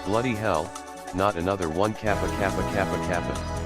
Bloody hell, not another one kappa kappa kappa kappa.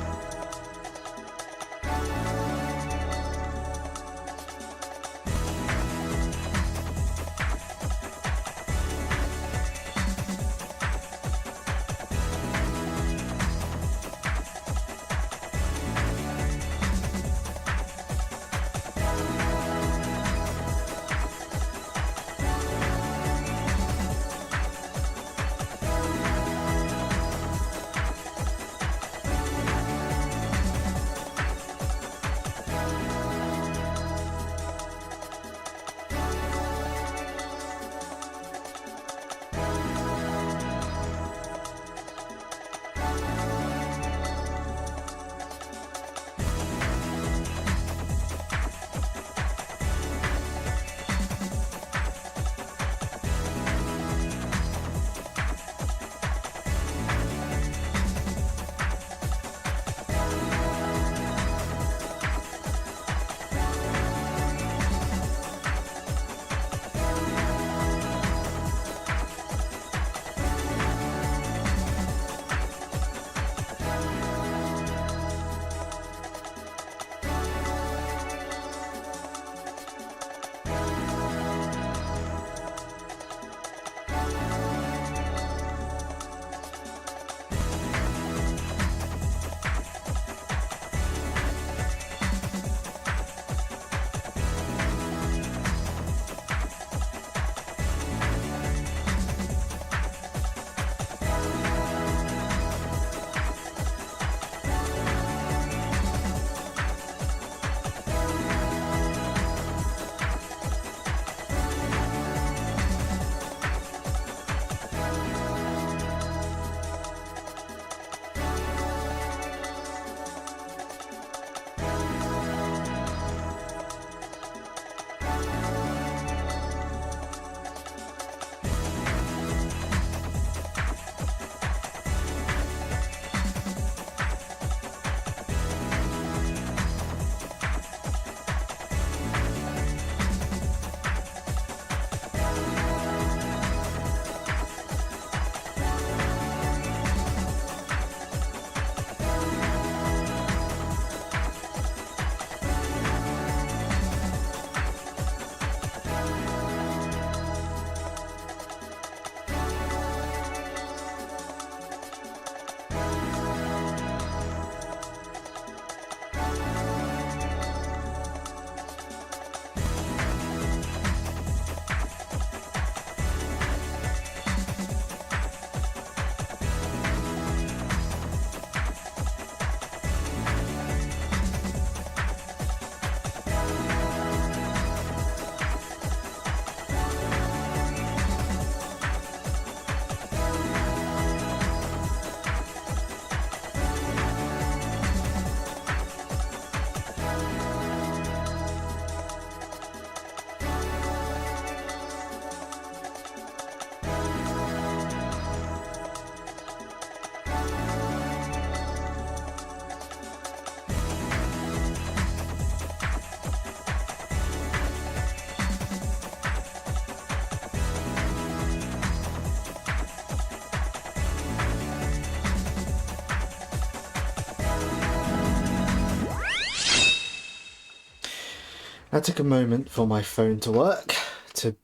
I took a moment for my phone to work, to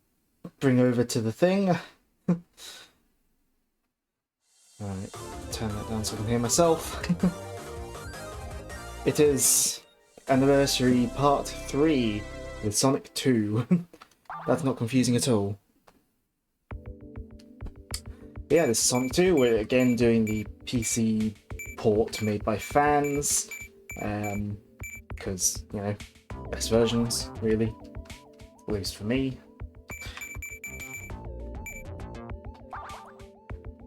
bring over to the thing. Right, turn that down so I can hear myself. It is Anniversary Part 3 with Sonic 2. That's not confusing at all. Yeah, this is Sonic 2. We're again doing the PC port made by fans. Because, you know, best versions, really. At least for me.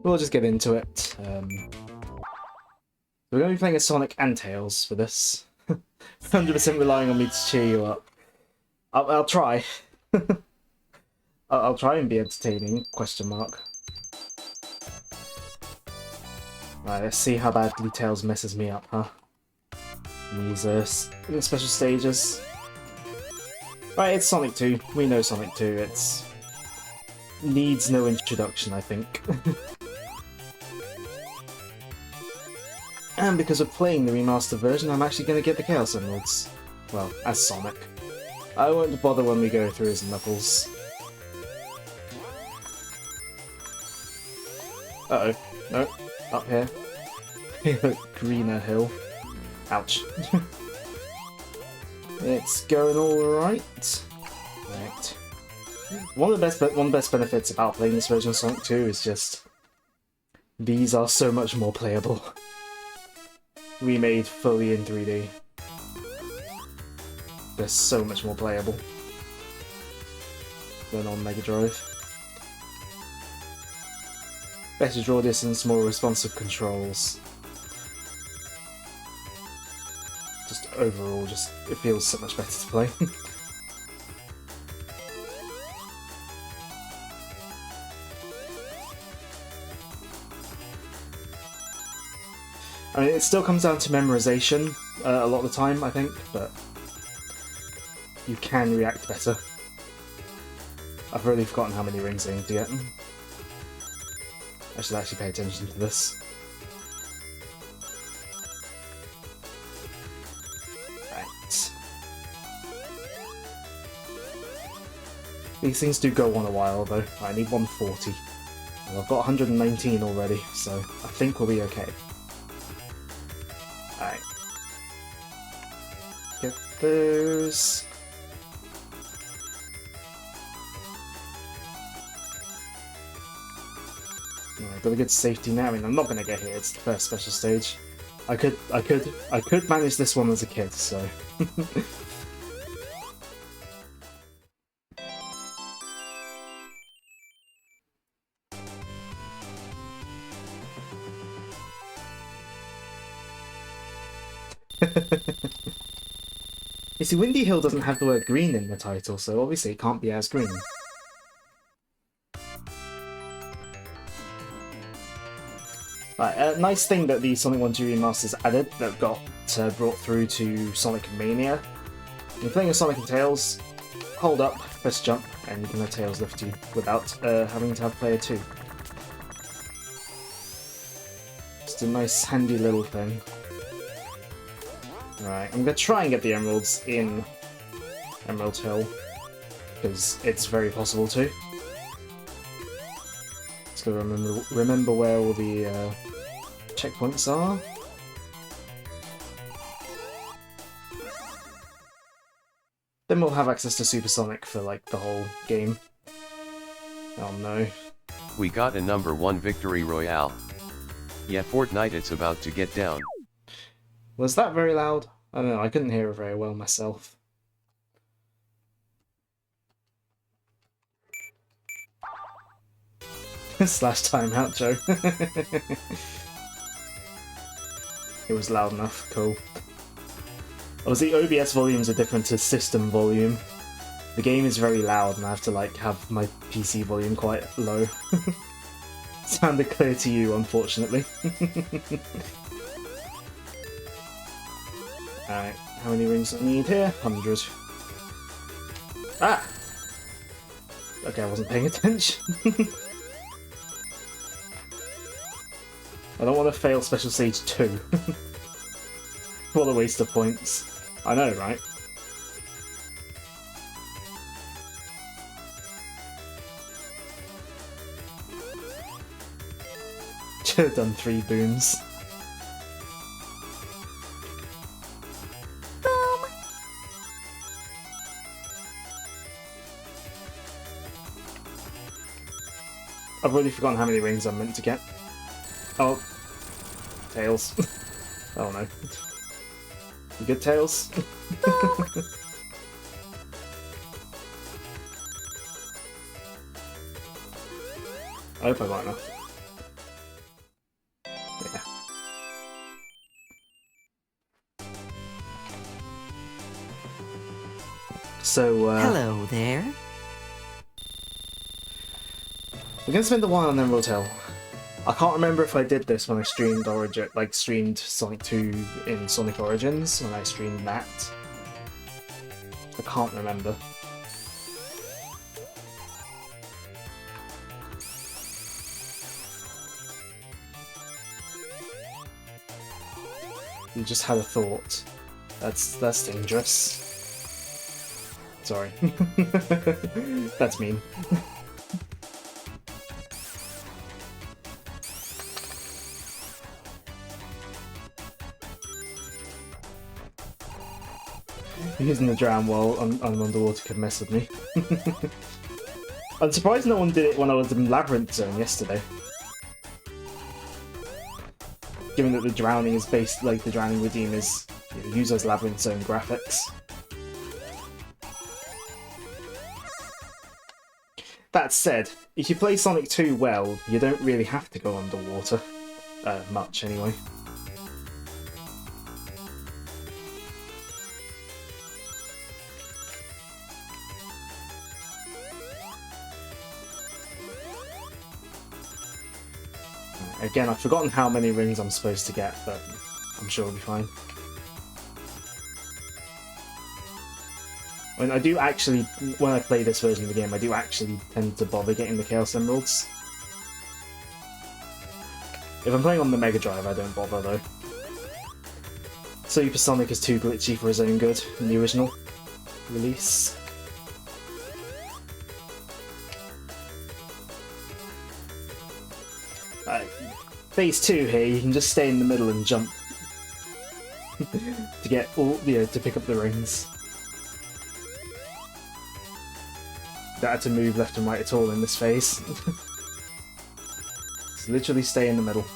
We'll just get into it. We're going to be playing as Sonic and Tails for this. 100% relying on me to cheer you up. I'll try. I'll try and be entertaining, question mark. Right, let's see how badly Tails messes me up, huh? In these special stages. Right, it's Sonic 2. We know Sonic 2. It's needs no introduction, I think. And because of playing the remastered version, I'm actually going to get the Chaos Emeralds. Well, as Sonic. I won't bother when we go through as Knuckles. Uh-oh. No. Up here. Greener hill. Ouch. It's going alright. Right. One of the best benefits about playing this version of Sonic 2 is just... these are so much more playable. Remade fully in 3D. They're so much more playable than on Mega Drive. Better draw distance, more responsive controls. Just overall, it feels so much better to play. I mean, it still comes down to memorization a lot of the time, I think, but you can react better. I've already forgotten how many rings I need to get. I should actually pay attention to this. Right. These things do go on a while, though. I need 140. Well, I've got 119 already, so I think we'll be okay. Alright. Get those. I've got a good safety now. I mean, I'm not going to get here. It's the first special stage. I could manage this one as a kid, so. You see, Windy Hill doesn't have the word green in the title, so obviously it can't be as green. Right, a nice thing that the Sonic 1-2 remasters added that got brought through to Sonic Mania. When you're playing with Sonic and Tails, hold up, press jump, and you can let Tails lift you without having to have player 2. Just a nice handy little thing. Right, I'm going to try and get the emeralds in Emerald Hill, because it's very possible to. Just gotta remember where all the checkpoints are. Then we'll have access to Supersonic for like the whole game. Oh no. We got a number 1 victory royale. Yeah, Fortnite, it's about to get down. Was that very loud? I don't know, I couldn't hear it very well myself. Slash timeout, Joe. It was loud enough, cool. Obviously, OBS volumes are different to system volume. The game is very loud and I have to like have my PC volume quite low. Sounded clear to you, unfortunately. Alright, how many rings do I need here? 100. Ah! Okay, I wasn't paying attention. I don't want to fail Special Stage 2. What a waste of points. I know, right? Should have done 3 booms. Boom! I've already forgotten how many rings I'm meant to get. Oh. Tails. Oh no. You good, Tails? I hope I got enough. Yeah. So, Hello there. we're gonna spend a while on Emerald Hill. I can't remember if I did this when I streamed streamed Sonic 2 in Sonic Origins, when I streamed that. I can't remember. You just had a thought. That's dangerous. Sorry. That's mean. Using the drown while I'm underwater could mess with me. I'm surprised no one did it when I was in Labyrinth Zone yesterday. Given that the drowning is based, like the drowning redeem is, you know, used as Labyrinth Zone graphics. That said, if you play Sonic 2 well, you don't really have to go underwater. Much anyway. Again, I've forgotten how many rings I'm supposed to get, but I'm sure it'll be fine. I mean, I do actually, when I play this version of the game, I do actually tend to bother getting the Chaos Emeralds. If I'm playing on the Mega Drive, I don't bother though. Super Sonic is too glitchy for his own good in the original release. Phase 2 here, you can just stay in the middle and jump to get all, you know, to pick up the rings. Don't have to move left and right at all in this phase. Just literally stay in the middle.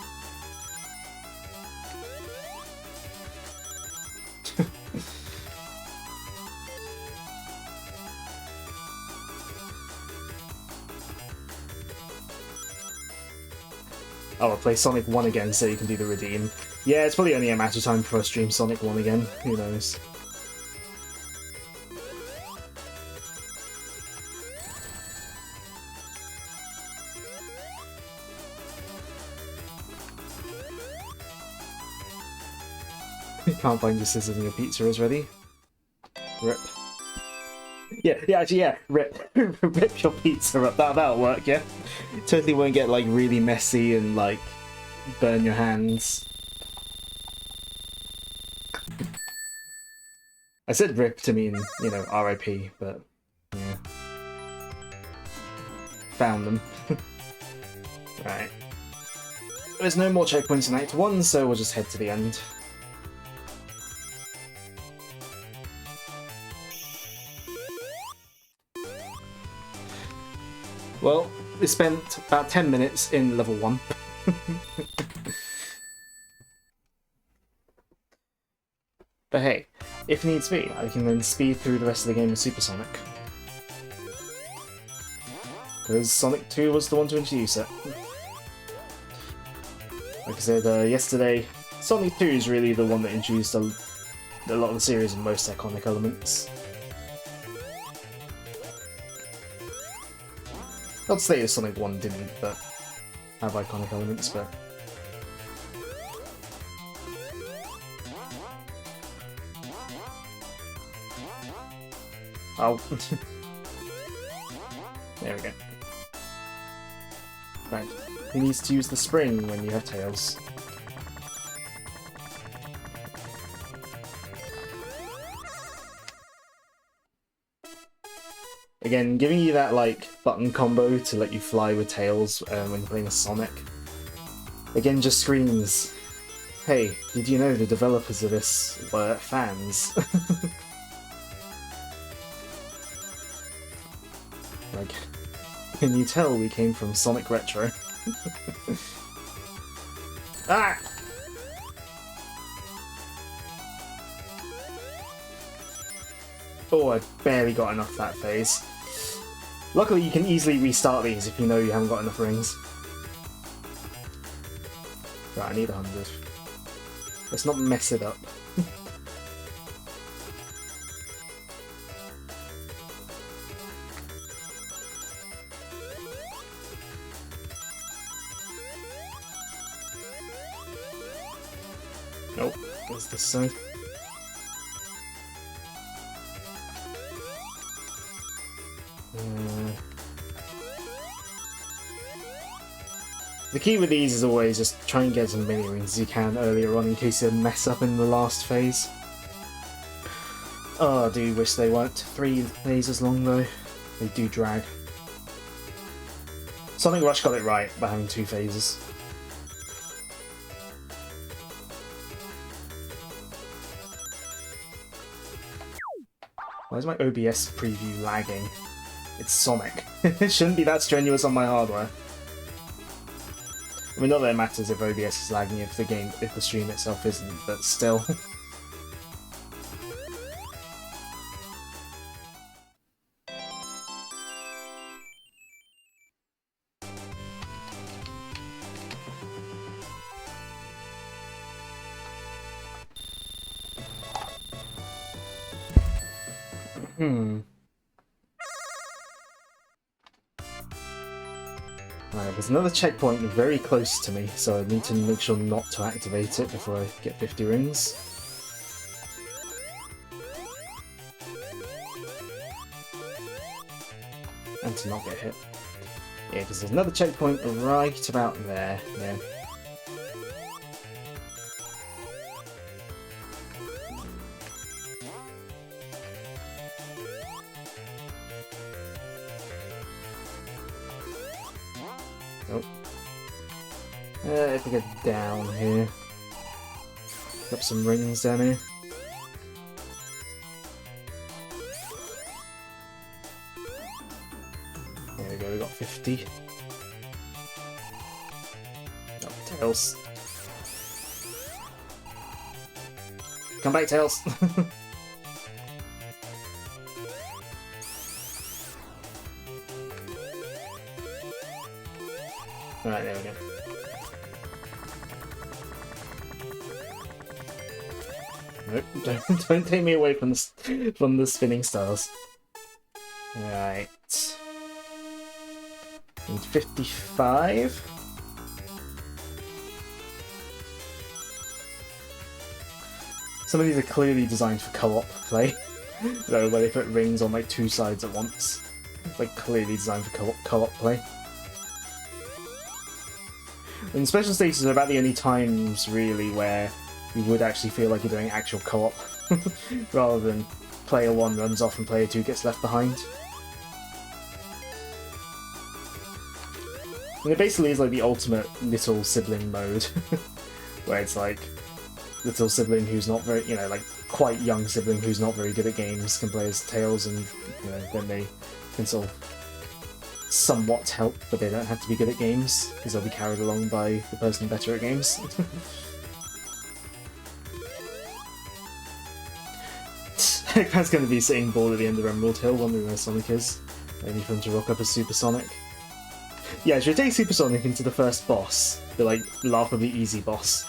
Oh, I'll play Sonic 1 again so you can do the redeem. Yeah, it's probably only a matter of time before I stream Sonic 1 again. Who knows? You can't find your scissors and your pizza is ready. Rip. Yeah, actually, yeah, rip. Rip your pizza up. That'll work, yeah? Totally won't get, like, really messy and, like, burn your hands. I said rip to mean, you know, RIP, but, yeah. Found them. Right. There's no more checkpoints in Act 1, so we'll just head to the end. Well, we spent about 10 minutes in level 1. But hey, if needs be, I can then speed through the rest of the game with Super Sonic. Because Sonic 2 was the one to introduce it. Like I said yesterday, Sonic 2 is really the one that introduced a lot of the series and most iconic elements. Not to say that Sonic 1 didn't, but have iconic elements, but... Oh. There we go. Right. He needs to use the spring when you have Tails. Again, giving you that, like, button combo to let you fly with Tails when you're playing a Sonic. Again, just screams, hey, did you know the developers of this were fans? Like, can you tell we came from Sonic Retro? Ah! Oh, I barely got enough that phase. Luckily, you can easily restart these if you know you haven't got enough rings. Right, I need 100. Let's not mess it up. Nope, what's this side? The key with these is always just try and get as many rings as you can earlier on in case you mess up in the last phase. Oh, I do wish they weren't 3 phases long though. They do drag. Sonic Rush got it right by having 2 phases. Why is my OBS preview lagging? It's Sonic. It shouldn't be that strenuous on my hardware. I mean, not that it matters if OBS is lagging if the stream itself isn't, but still. Right, there's another checkpoint very close to me, so I need to make sure not to activate it before I get 50 rings. And to not get hit. Yeah, because there's another checkpoint right about there, yeah. If we get down here, got some rings down here. There we go, we got 50. Oh, Tails. Come back, Tails! Alright, there we go. Nope, don't take me away from the spinning stars. Right. Need 55. Some of these are clearly designed for co-op play. Though where they put rings on like 2 sides at once. It's like clearly designed for co-op play. And special stages are about the only times really where you would actually feel like you're doing actual co-op, rather than player 1 runs off and player 2 gets left behind. And it basically is like the ultimate little sibling mode, where it's like little sibling who's not very, you know, like quite young sibling who's not very good at games can play as Tails, and you know, then they can sort of somewhat help, but they don't have to be good at games because they'll be carried along by the person better at games. Eggman's going to be sitting bored at the end of Emerald Hill, wondering where Sonic is, only for him to rock up as Super Sonic. Yeah, should we take Super Sonic into the first boss? The, like, laughably easy boss.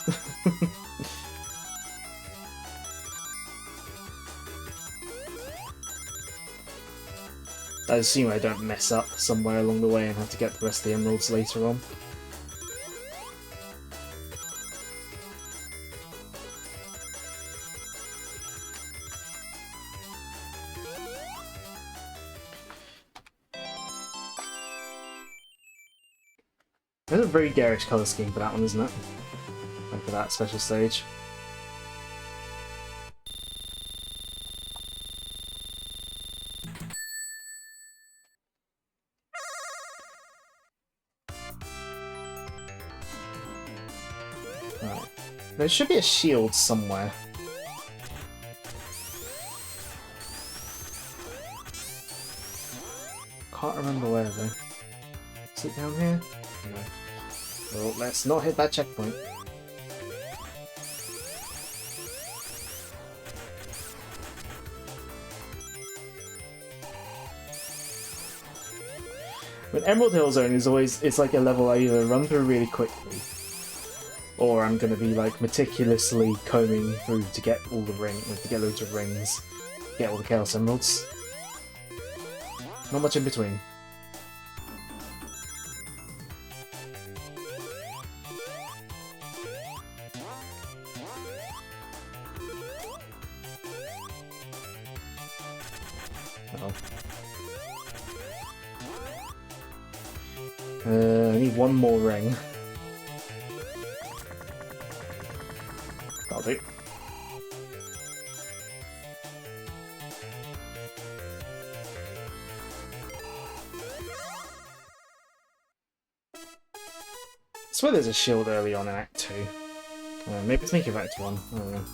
I assume I don't mess up somewhere along the way and have to get the rest of the emeralds later on. There's a very garish colour scheme for that one, isn't it? Like for that special stage. Right. There should be a shield somewhere. Can't remember where though. Is it down here? No. Well, let's not hit that checkpoint. But Emerald Hill Zone is always, it's like a level I either run through really quickly, or I'm going to be like meticulously combing through to get all the to get loads of rings, get all the Chaos Emeralds. Not much in between. I need one more ring. That'll do. I swear there's a shield early on in Act 2. Maybe it's making Act 1. I don't know.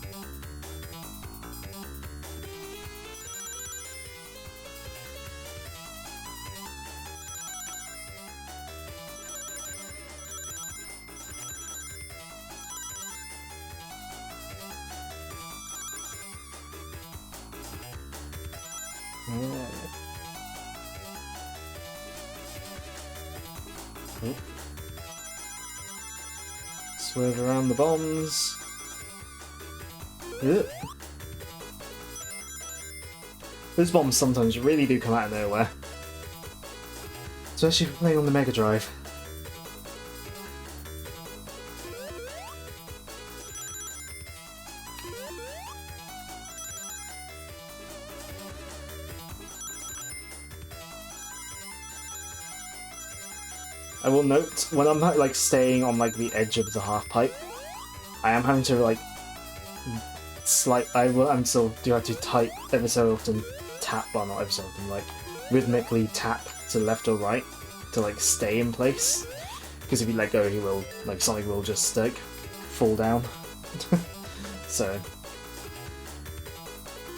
Swerve around the bombs. Ugh. Those bombs sometimes really do come out of nowhere. Especially if you're playing on the Mega Drive. I will note, when I'm like staying on like the edge of the half pipe, I am having to like I'm still do have to type ever so often, tap, well not ever so often, like rhythmically tap to left or right to like stay in place. Because if you let go, he will, like Sonic will just like fall down. So,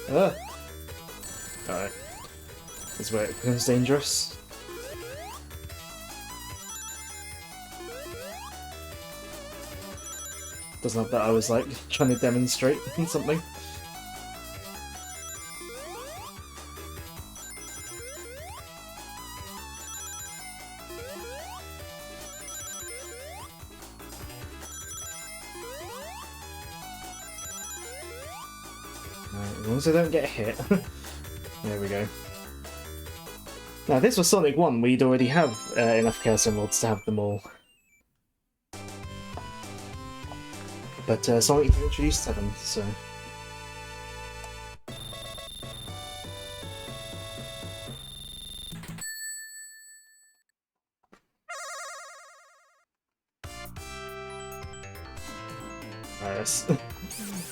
alright, this is where it becomes dangerous. Doesn't help that I was like trying to demonstrate something. Right, as long as I don't get hit. There we go. Now, if this was Sonic 1, we'd already have enough Chaos Emeralds to have them all. But Sonic introduced 7, so... Let's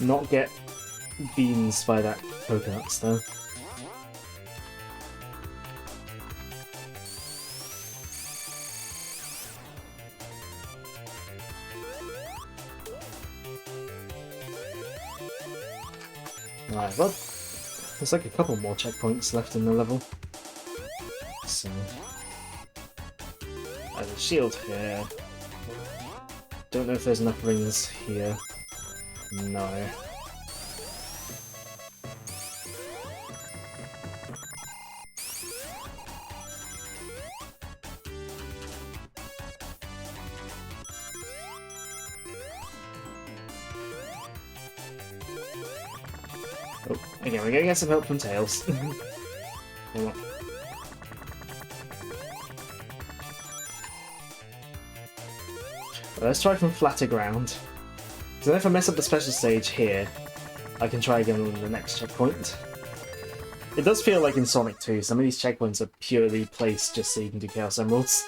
not get beans by that coconuts, though. Right, well, there's like a couple more checkpoints left in the level. So, there's a shield here. Don't know if there's enough rings here. No. Oh, again, we're gonna get some help from Tails. Hold on. Let's try from flatter ground. So if I mess up the special stage here, I can try again on the next checkpoint. It does feel like in Sonic 2, some of these checkpoints are purely placed just so you can do Chaos Emeralds.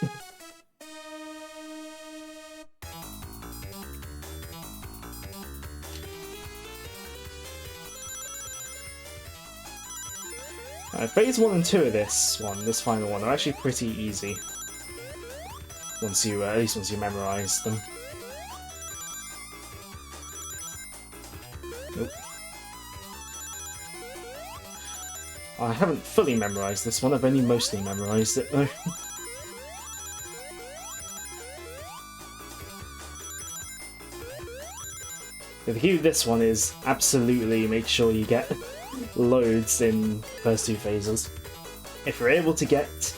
Phase 1 and 2 of this final one, are actually pretty easy. Once you, at least once you memorize them. Nope. I haven't fully memorized this one, I've only mostly memorized it though. The key with this one is absolutely make sure you get loads in first 2 phases. If you're able to get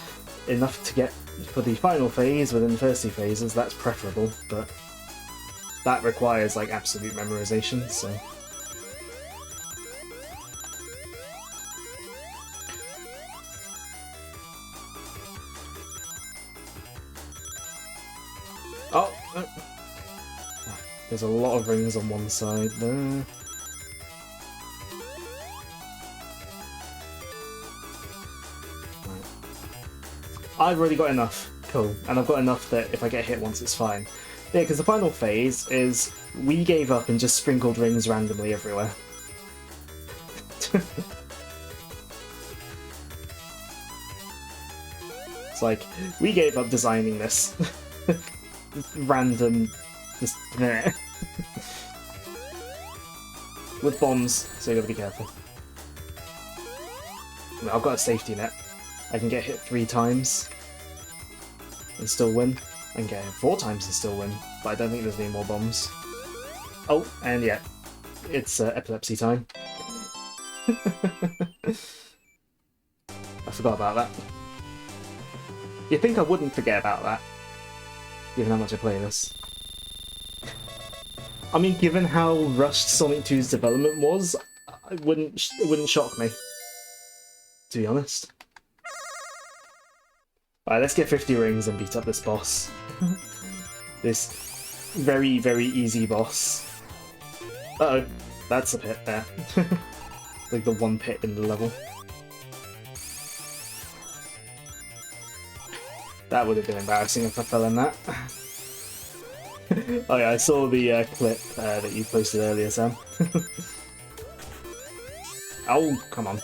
enough to get for the final phase within the first 2 phases, that's preferable, but that requires like absolute memorization, so... Oh! There's a lot of rings on one side there. I've already got enough. Cool. And I've got enough that if I get hit once it's fine. Yeah, because the final phase is we gave up and just sprinkled rings randomly everywhere. It's like, we gave up designing this. Random... just... with bombs, so you gotta be careful. I've got a safety net. I can get hit 3 times and still win. I can get hit 4 times and still win, but I don't think there's any more bombs. Oh, and yeah, it's epilepsy time. I forgot about that. You'd think I wouldn't forget about that, given how much I play this. I mean, given how rushed Sonic 2's development was, it wouldn't shock me, to be honest. Alright, let's get 50 rings and beat up this boss. This very, very easy boss. Uh-oh, that's a pit there. Like the one pit in the level. That would have been embarrassing if I fell in that. Oh yeah, I saw the clip that you posted earlier, Sam. Oh, come on.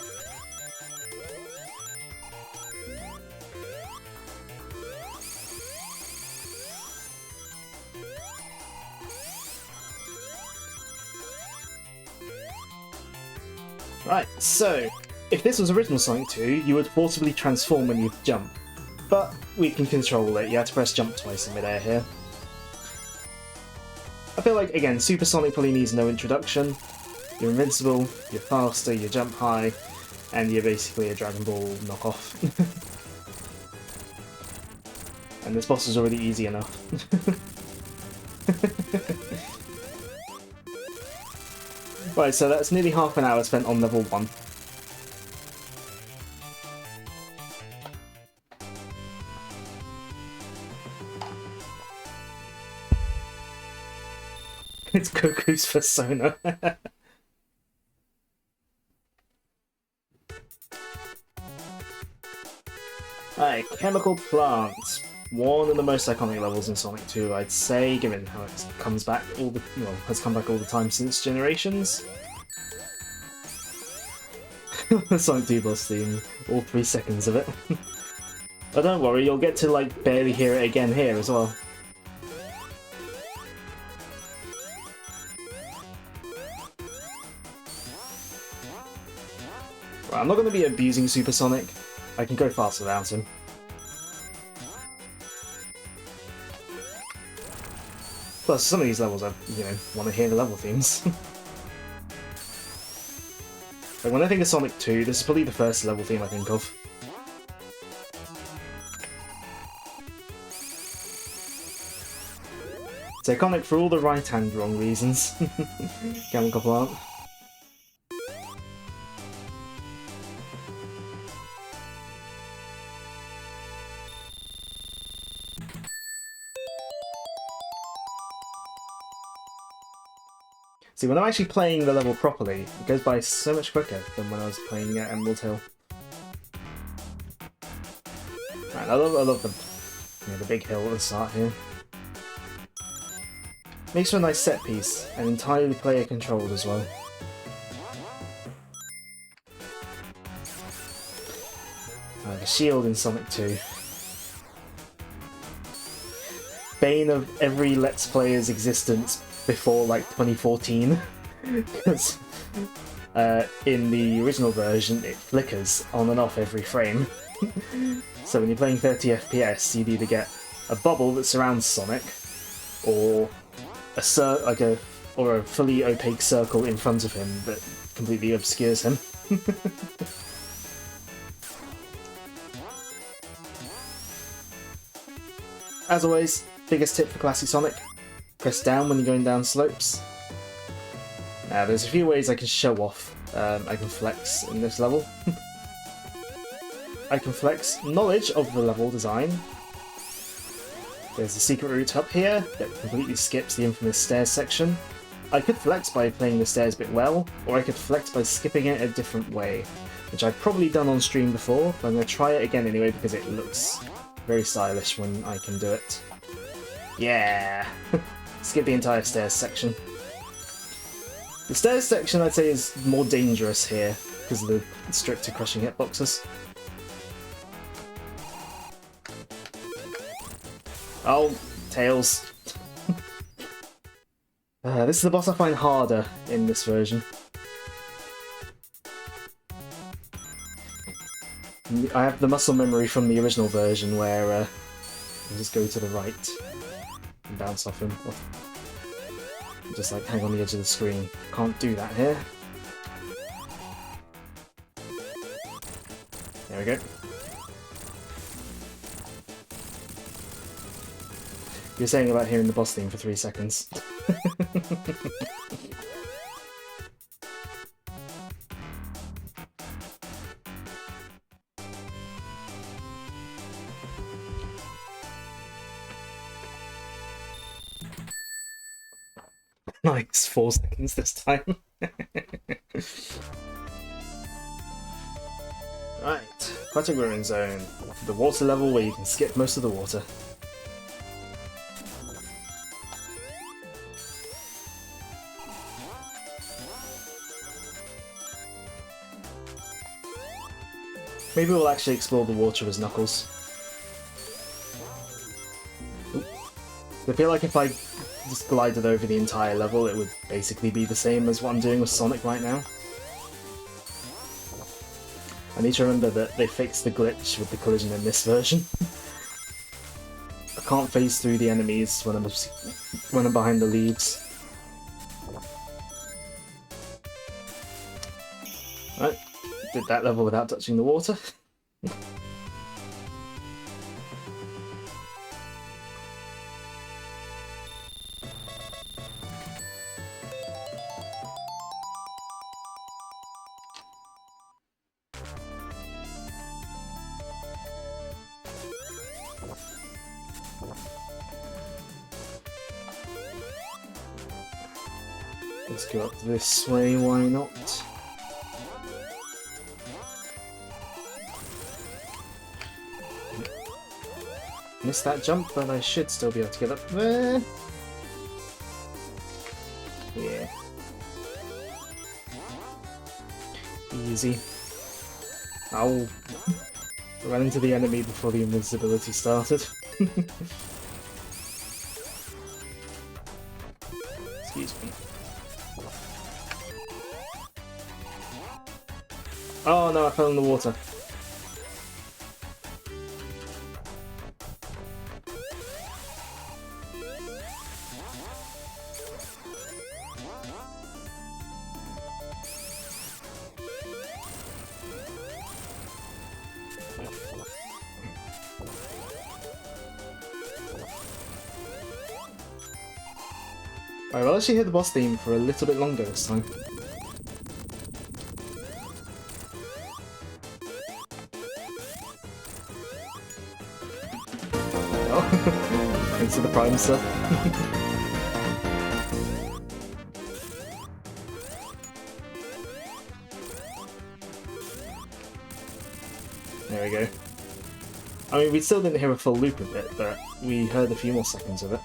Right, so, if this was original Sonic 2, you would forcibly transform when you jump. But we can control it, you have to press jump twice in midair here. I feel like, again, Super Sonic probably needs no introduction. You're invincible, you're faster, you jump high, and you're basically a Dragon Ball knockoff. And this boss is already easy enough. Right, so that's nearly half an hour spent on level 1. It's Goku's persona. Alright, Chemical Plant. One of the most iconic levels in Sonic 2, I'd say, given how it comes back all the has come back all the time since Generations. Sonic 2 boss theme, all 3 seconds of it. But don't worry, you'll get to like barely hear it again here as well. Right, I'm not going to be abusing Super Sonic. I can go fast without him. Plus, some of these levels I, want to hear the level themes. Like, when I think of Sonic 2, this is probably the first level theme I think of. It's iconic for all the right and wrong reasons. Chemical Plant. See, when I'm actually playing the level properly, it goes by so much quicker than when I was playing Emerald Hill. Right, I love the big hill at the start here. Makes for a nice set piece, and entirely player controlled as well. The shield in Sonic 2. Bane of every Let's Player's existence before like 2014, because in the original version it flickers on and off every frame. So when you're playing 30 FPS, you'd either get a bubble that surrounds Sonic, or a fully opaque circle in front of him that completely obscures him. As always, biggest tip for classic Sonic: press down when you're going down slopes. Now, there's a few ways I can show off. I can flex in this level. I can flex knowledge of the level design. There's a secret route up here that completely skips the infamous stairs section. I could flex by playing the stairs bit well, or I could flex by skipping it a different way, which I've probably done on stream before, but I'm going to try it again anyway because it looks very stylish when I can do it. Yeah! Skip the entire stairs section. The stairs section, I'd say, is more dangerous here because of the stricter crushing hitboxes. Oh, Tails. This is the boss I find harder in this version. I have the muscle memory from the original version where you just go to the right and bounce off him. Just like hang on the edge of the screen. Can't do that here. There we go. You're saying about hearing the boss theme for 3 seconds. Nice, 4 seconds this time. Right, Aquatic Ruin Zone. The water level where you can skip most of the water. Maybe we'll actually explore the water as Knuckles. Oop. I feel like if I just glided over the entire level, it would basically be the same as what I'm doing with Sonic right now. I need to remember that they fixed the glitch with the collision in this version. I can't phase through the enemies when I'm behind the leaves. Right, did that level without touching the water. Let's go up this way, why not? Missed that jump, but I should still be able to get up there. Yeah. Easy. Ow. Ran into the enemy before the invincibility started. Excuse me. Oh no, I fell in the water. Alright, we'll actually hear the boss theme for a little bit longer this time. Oh, thanks for the prime stuff. There we go. I mean, we still didn't hear a full loop of it, but we heard a few more seconds of it.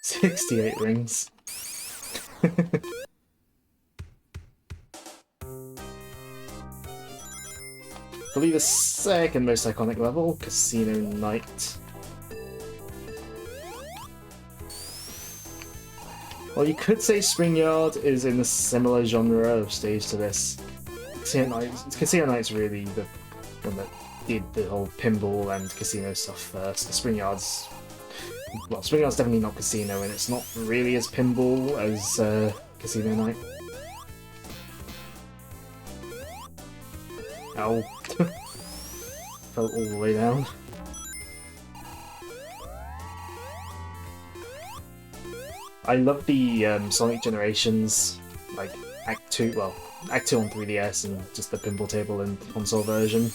"68 rings." Probably the second most iconic level, Casino Night. Well, you could say Spring Yard is in a similar genre of stage to this. Casino Night's really the one that did the whole pinball and casino stuff first. Spring Yard's definitely not casino, and it's not really as pinball as Casino Night. Ow. Fell all the way down. I love the Sonic Generations, like Act 2 on 3DS and just the pinball table and console version.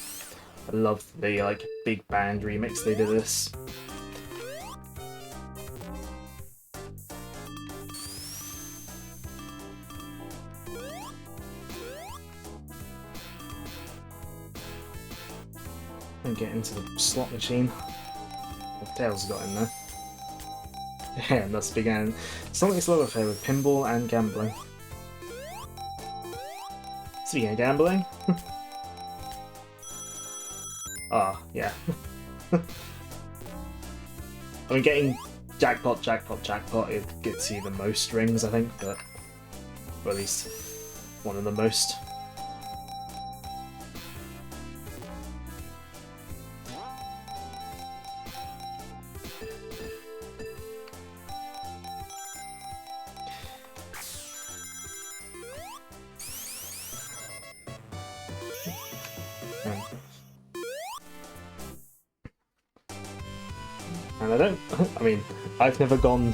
I love the like big band remix they did of this. and get into the slot machine. Tails got in there. Yeah, and thus began Sonic's love affair with pinball and gambling. Speaking of gambling... yeah. I mean, getting jackpot, it gets you the most rings, I think, but... Or at least one of the most. And I don't... I mean, I've never gone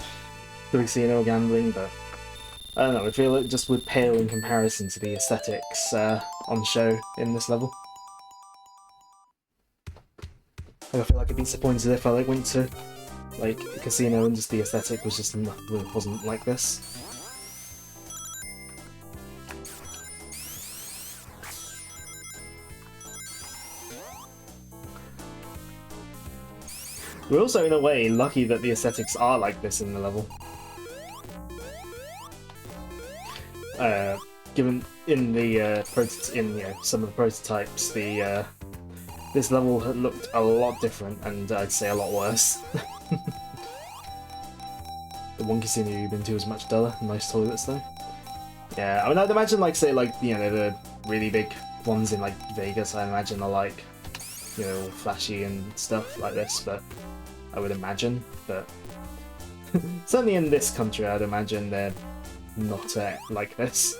to a casino gambling, but... I don't know, I feel it just would pale in comparison to the aesthetics on show in this level. I feel like I'd be disappointed if I went to a casino and just the aesthetic was just wasn't like this. We're also, in a way, lucky that the aesthetics are like this in the level. Given in the some of the prototypes, this level had looked a lot different, and I'd say a lot worse. The one casino you've been to was much duller. Nice toilets though. Yeah, I mean, I'd imagine the really big ones in Vegas. I imagine are all flashy and stuff like this, but I would imagine, but certainly in this country, I'd imagine they're not like this.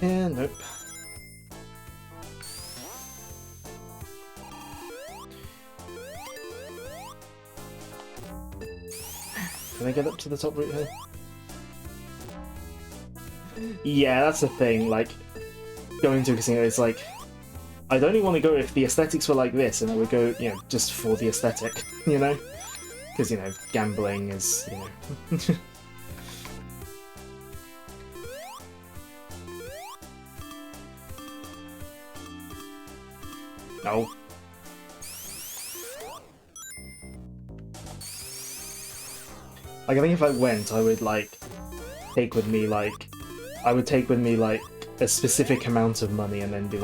And nope. Can I get up to the top route here? Yeah, that's the thing, going to a casino, it's I'd only want to go if the aesthetics were like this, and I would go, just for the aesthetic, Because, gambling is, No. I think if I went, I would take with me a specific amount of money and then be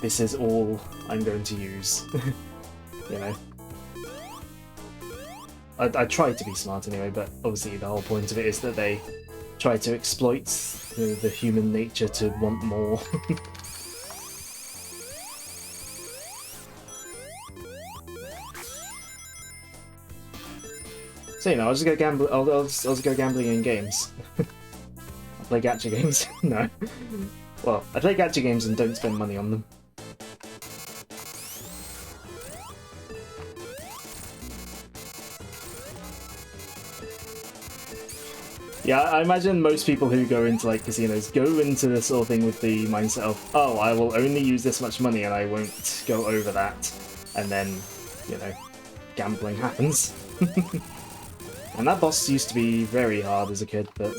this is all I'm going to use. I try to be smart anyway, but obviously the whole point of it is that they try to exploit the human nature to want more. So I'll just go gamble. I'll just go gambling in games. I play gacha games. No. Well, I play gacha games and don't spend money on them. Yeah, I imagine most people who go into casinos go into this sort of thing with the mindset of, oh, I will only use this much money and I won't go over that, and then, gambling happens. And that boss used to be very hard as a kid, but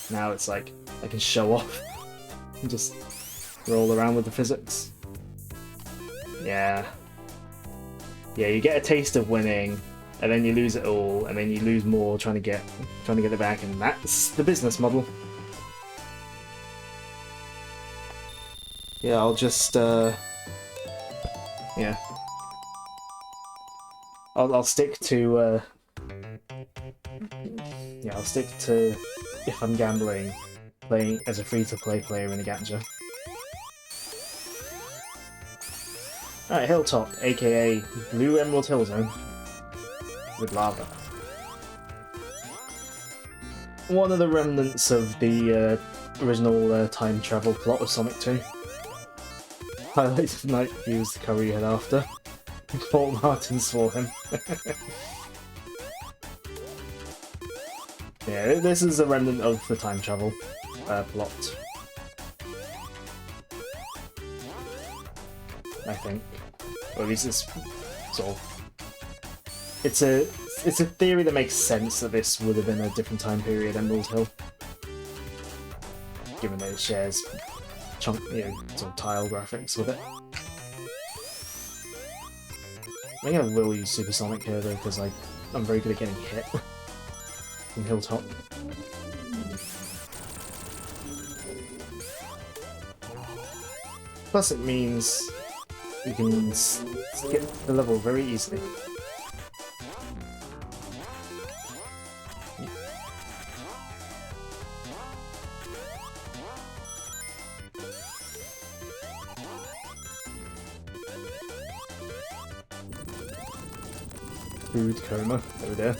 now it's I can show off and just roll around with the physics. Yeah. Yeah, you get a taste of winning, and then you lose it all, and then you lose more trying to get it back, and that's the business model. Yeah, I'll just yeah. I'll stick to yeah, I'll stick to, if I'm gambling, playing as a free-to-play player in a gacha. Alright, Hilltop, aka Blue Emerald Hill Zone, with lava. One of the remnants of the original time travel plot of Sonic 2. Highlights of night views the cover you head after. Paul Martin saw him. Yeah, this is a remnant of the time travel plot. I think. Or at least it's sort of... It's a theory that makes sense that this would have been a different time period, Emerald Hill. Given that it shares sort of tile graphics with it. I think I will use Supersonic here though, because I'm very good at getting hit from Hilltop. Plus it means you can skip the level very easily. Food coma over there.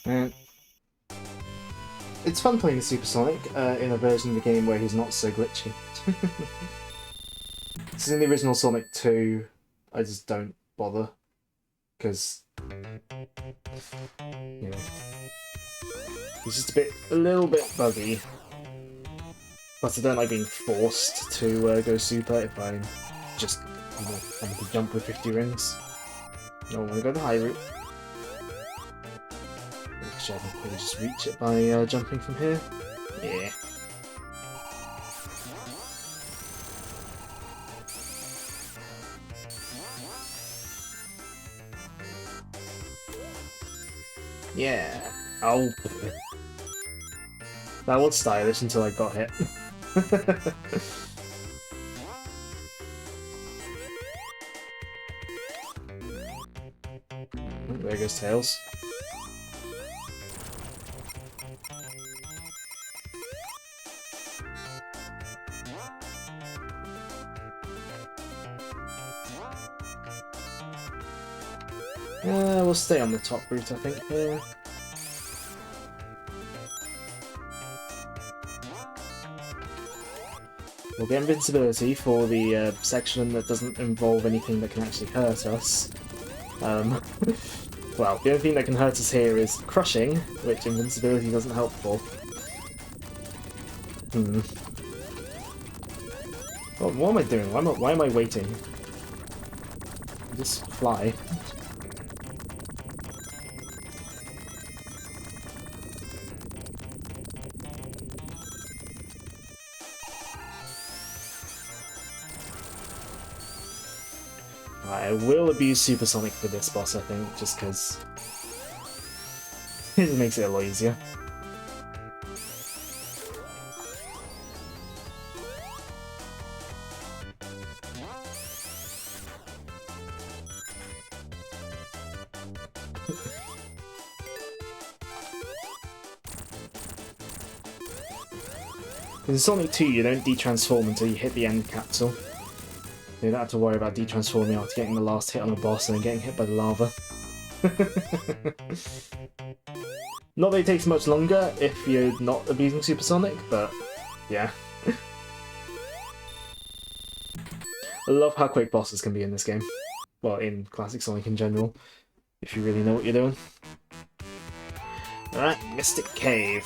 And it's fun playing Supersonic in a version of the game where he's not so glitchy. This is in the original Sonic 2. I just don't bother because he's just a little bit buggy. Plus, I don't like being forced to go super if I'm just having to jump with 50 rings. No, I want to go the high route. Actually, I can probably just reach it by jumping from here. Yeah. Yeah. Oh. That was stylish until I got hit. There goes Tails. We'll stay on the top route, I think. Yeah. We'll get invincibility for the section that doesn't involve anything that can actually hurt us. Well, the only thing that can hurt us here is crushing, which invincibility doesn't help for. Well, what am I doing? Why am I waiting? Just fly. I will abuse Supersonic for this boss, I think, just because it makes it a lot easier. In Sonic 2, you don't detransform until you hit the end capsule. You don't have to worry about detransforming after getting the last hit on a boss and then getting hit by the lava. Not that it takes much longer if you're not abusing Supersonic, but yeah. I love how quick bosses can be in this game. Well, in Classic Sonic in general, if you really know what you're doing. Alright, Mystic Cave.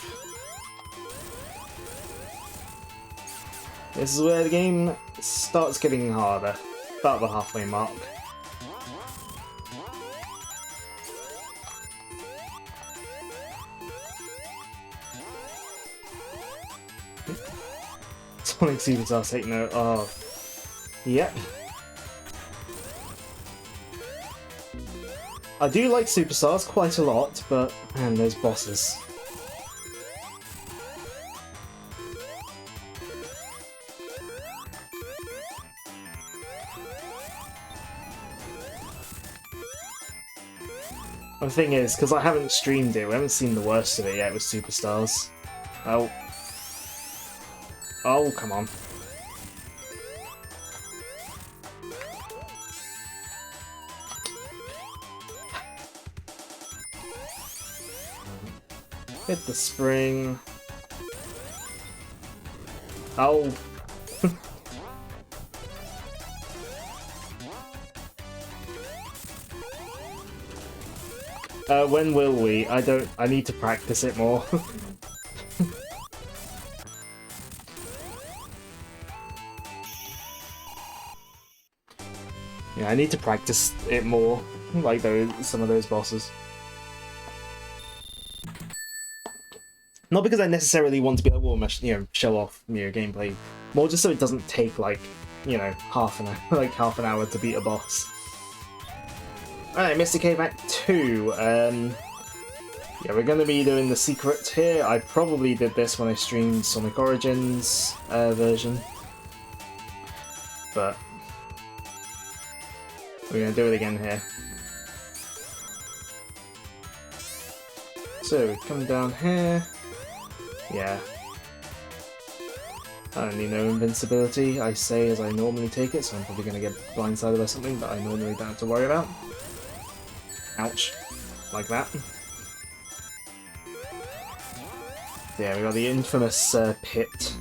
This is where the game starts getting harder, about the halfway mark. Sonic Superstars take note of. Yep. I do like Superstars quite a lot, but man, those bosses. The thing is, because I haven't streamed it, we haven't seen the worst of it yet with Superstars. Oh. Oh, come on. Hit the spring. Oh. When will we? I need to practice it more. Yeah, I need to practice it more, like some of those bosses. Not because I necessarily want to be like, well, show off, gameplay. More just so it doesn't take like, half an hour to beat a boss. Alright, Mystic Cave Act 2. Yeah, we're going to be doing the secret here. I probably did this when I streamed Sonic Origins version. But we're going to do it again here. So, we come down here. Yeah. I don't need no invincibility, I say as I normally take it, so I'm probably going to get blindsided by something that I normally don't have to worry about. Ouch. Like that. Yeah, we got the infamous pit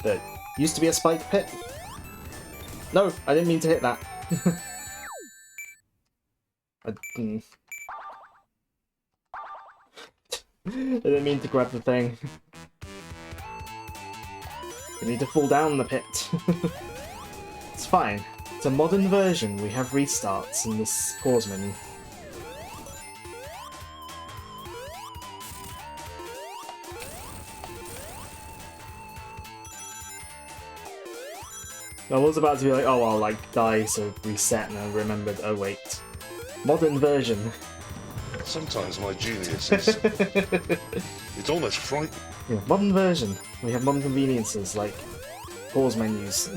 that used to be a spike pit. No, I didn't mean to hit that. I didn't mean to grab the thing. We need to fall down the pit. It's fine. It's a modern version. We have restarts in this pause menu. I was about to be like, oh, I'll like die, so reset, and I remembered, oh wait. Modern version. Sometimes my genius is... it's almost frightening. Yeah, modern version. We have modern conveniences like pause menus.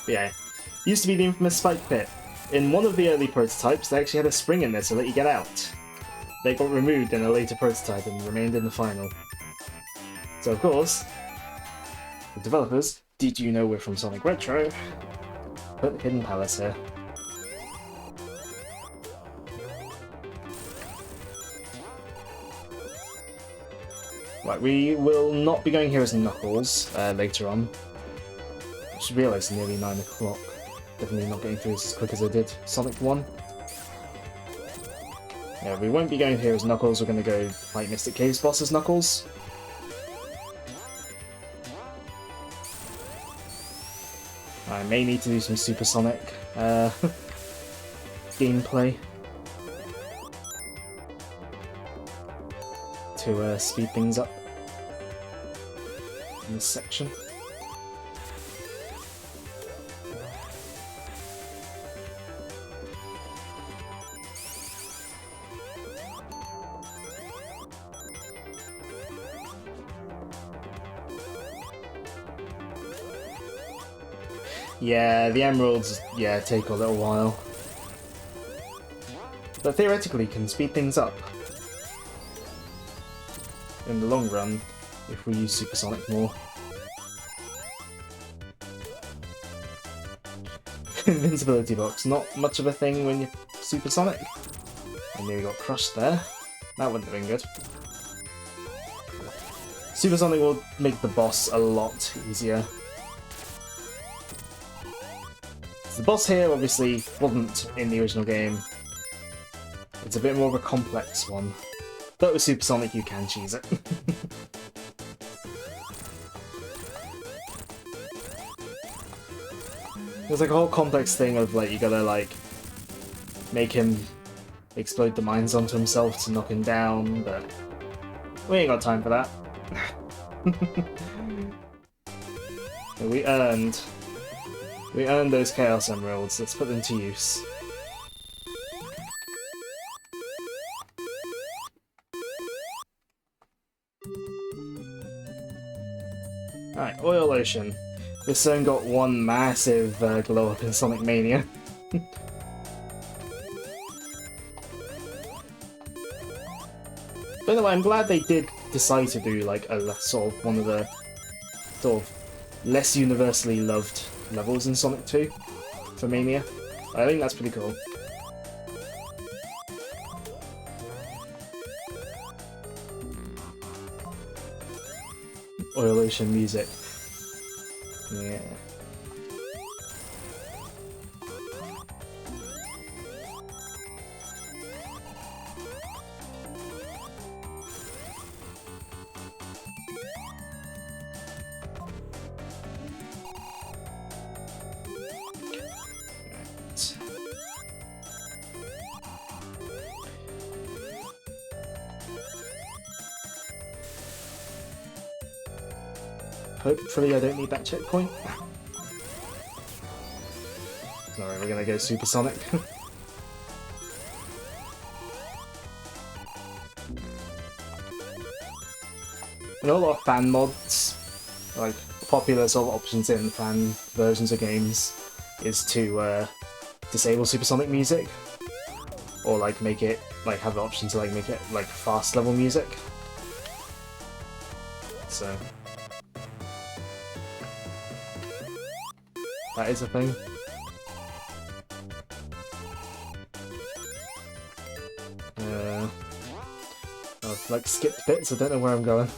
Yeah, used to be the infamous spike pit. In one of the early prototypes, they actually had a spring in there to let you get out. They got removed in a later prototype and remained in the final. So of course, the developers, did you know we're from Sonic Retro, put Hidden Palace here. Right, we will not be going here as Knuckles later on. I just realised it's nearly 9 o'clock. Definitely not getting through this as quick as I did Sonic 1. Yeah, we won't be going here as Knuckles, we're going to go fight Mystic Cave's boss as Knuckles. I may need to do some Supersonic gameplay to speed things up in this section. Yeah, the emeralds, take a little while. But theoretically can speed things up. In the long run, if we use Supersonic more. Invincibility box, not much of a thing when you're Supersonic. I nearly got crushed there. That wouldn't have been good. Supersonic will make the boss a lot easier. The boss here obviously wasn't in the original game. It's a bit more of a complex one. But with Supersonic you can cheese it. There's like a whole complex thing of like you gotta like make him explode the mines onto himself to knock him down, but we ain't got time for that. We earned those Chaos Emeralds, let's put them to use. Alright, Oil Ocean. This zone got one massive glow up in Sonic Mania. But anyway, I'm glad they did decide to do like a sort of one of the sort of less universally loved levels in Sonic 2 for Mania. I think that's pretty cool. Oil Ocean music. Yeah. Hopefully I don't need that checkpoint. Sorry, we're gonna go supersonic. You know, a lot of fan mods, like popular sort of options in fan versions of games, is to disable supersonic music, or like make it like have the option to like make it like fast level music. So that is a thing. I've like skipped bits. I don't know where I'm going.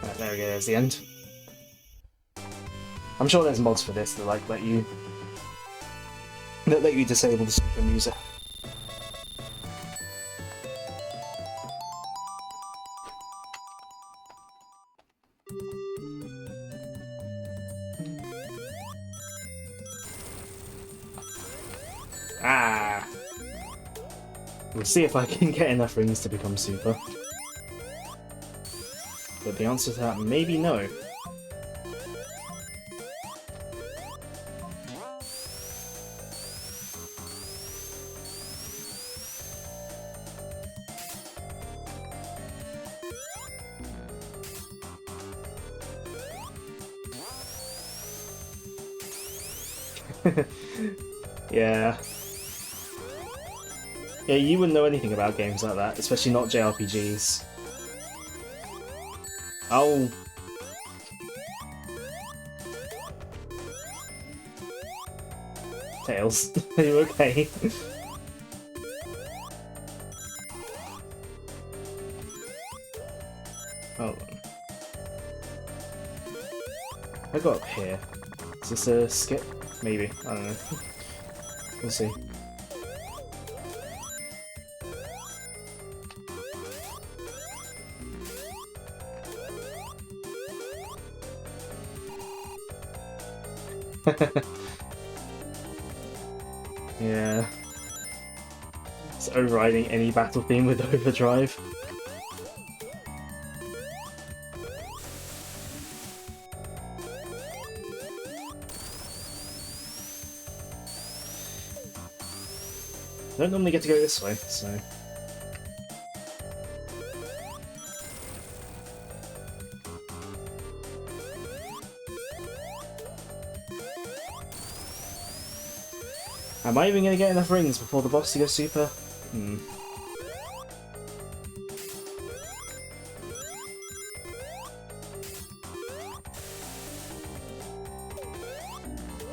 Right, there we go, there's the end. I'm sure there's mods for this that like let you disable the super music. Ah! We'll see if I can get enough rings to become super. But the answer to that may be no. Yeah. Yeah, you wouldn't know anything about games like that, especially not JRPGs. Oh. Tails, are you okay? Hold on. I got up here. Is this a skip? Maybe. I don't know. We'll see. Yeah. It's overriding any battle theme with Overdrive. I don't normally get to go this way, so... Am I even going to get enough rings before the boss to go super? Hmm.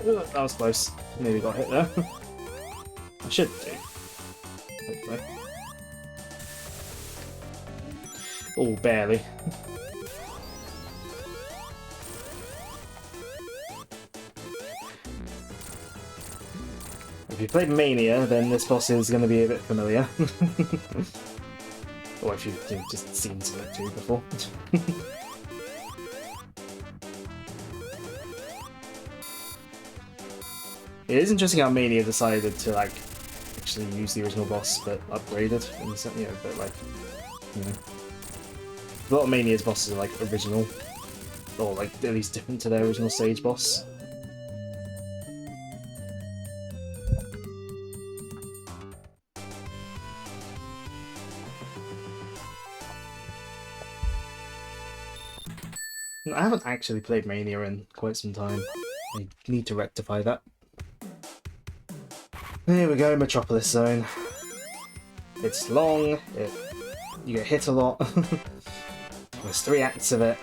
Ugh, that was close. Nearly got hit there. I should do. Hopefully. Oh, barely. If you played Mania, then this boss is going to be a bit familiar. Or if you've just seen Sonic 2 before. It is interesting how Mania decided to like actually use the original boss but upgraded, and you know, but like, you know, a lot of Mania's bosses are like original, or like at least different to their original stage boss. I haven't actually played Mania in quite some time. I need to rectify that. Here we go, Metropolis Zone. It's long, you get hit a lot. There's 3 acts of it.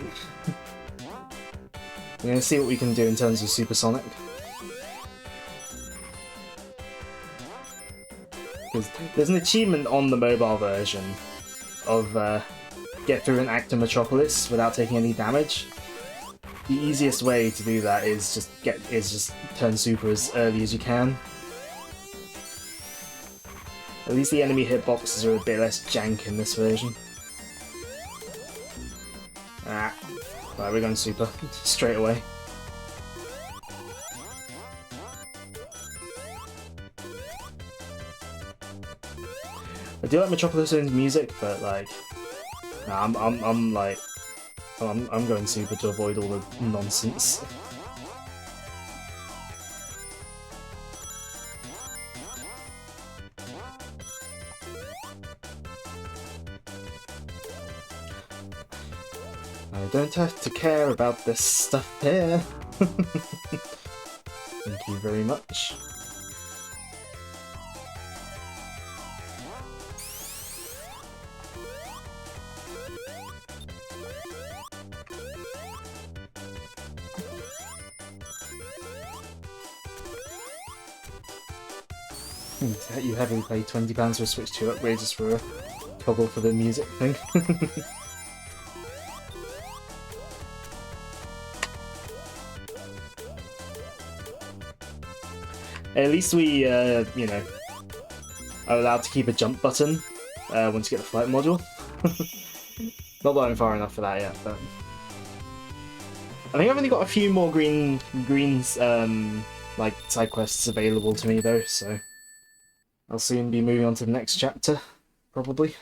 We're going to see what we can do in terms of Supersonic. Because there's an achievement on the mobile version of get through an act of Metropolis without taking any damage. The easiest way to do that is just turn super as early as you can. At least the enemy hitboxes are a bit less jank in this version. Ah. Right, we're going super. Straight away. I do like Metropolis Zone's music, but like, nah, I'm going super to avoid all the nonsense. I don't have to care about this stuff here. Thank you very much. You heavily paid £20 for a Switch 2 upgrade just for a toggle for the music thing. At least we, you know, are allowed to keep a jump button once you get the flight module. Not that I'm far enough for that yet, but I think I've only got a few more greens like side quests available to me though, so I'll soon be moving on to the next chapter, probably.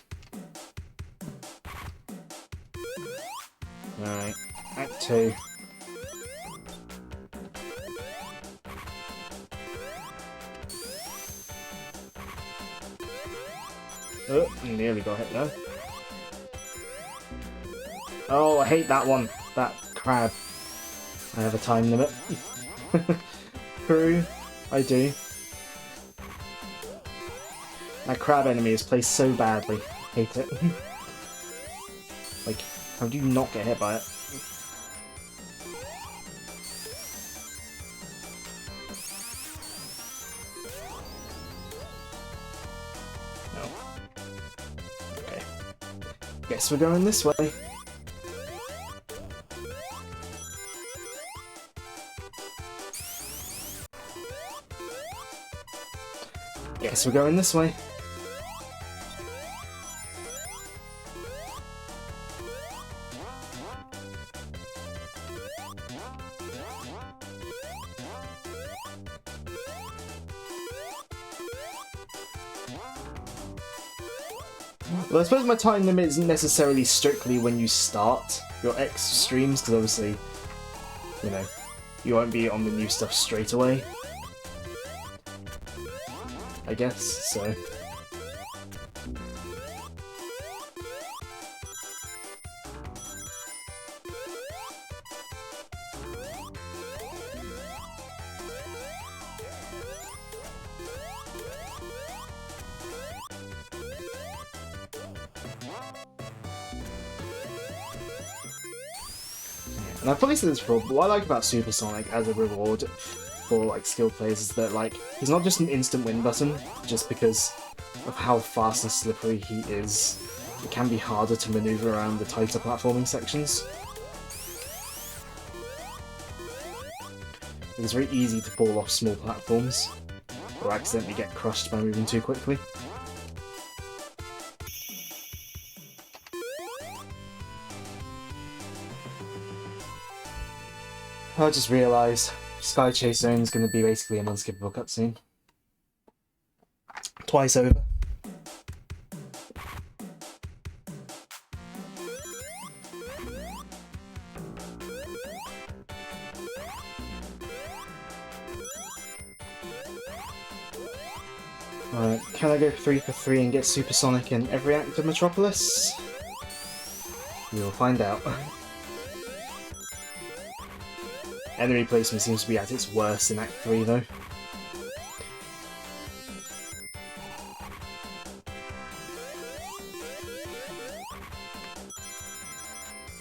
Alright, Act 2. Oh, nearly got hit there. Oh, I hate that one. That crab. I have a time limit. True, I do. That crab enemy is placed so badly. Hate it. Like, how do you not get hit by it? No. Okay. Guess we're going this way. Guess we're going this way. Well, I suppose my time limit isn't necessarily strictly when you start your X streams, because obviously, you know, you won't be on the new stuff straight away. I guess, so. And I've probably said this before, but what I like about Supersonic as a reward for like skilled players is that like he's not just an instant win button, just because of how fast and slippery he is. It can be harder to maneuver around the tighter platforming sections. It's very easy to fall off small platforms, or accidentally get crushed by moving too quickly. I just realised Sky Chase Zone is going to be basically an unskippable cutscene. Twice over. Alright, can I go 3 for 3 and get Supersonic in every act of Metropolis? We will find out. Enemy placement seems to be at its worst in Act 3 though.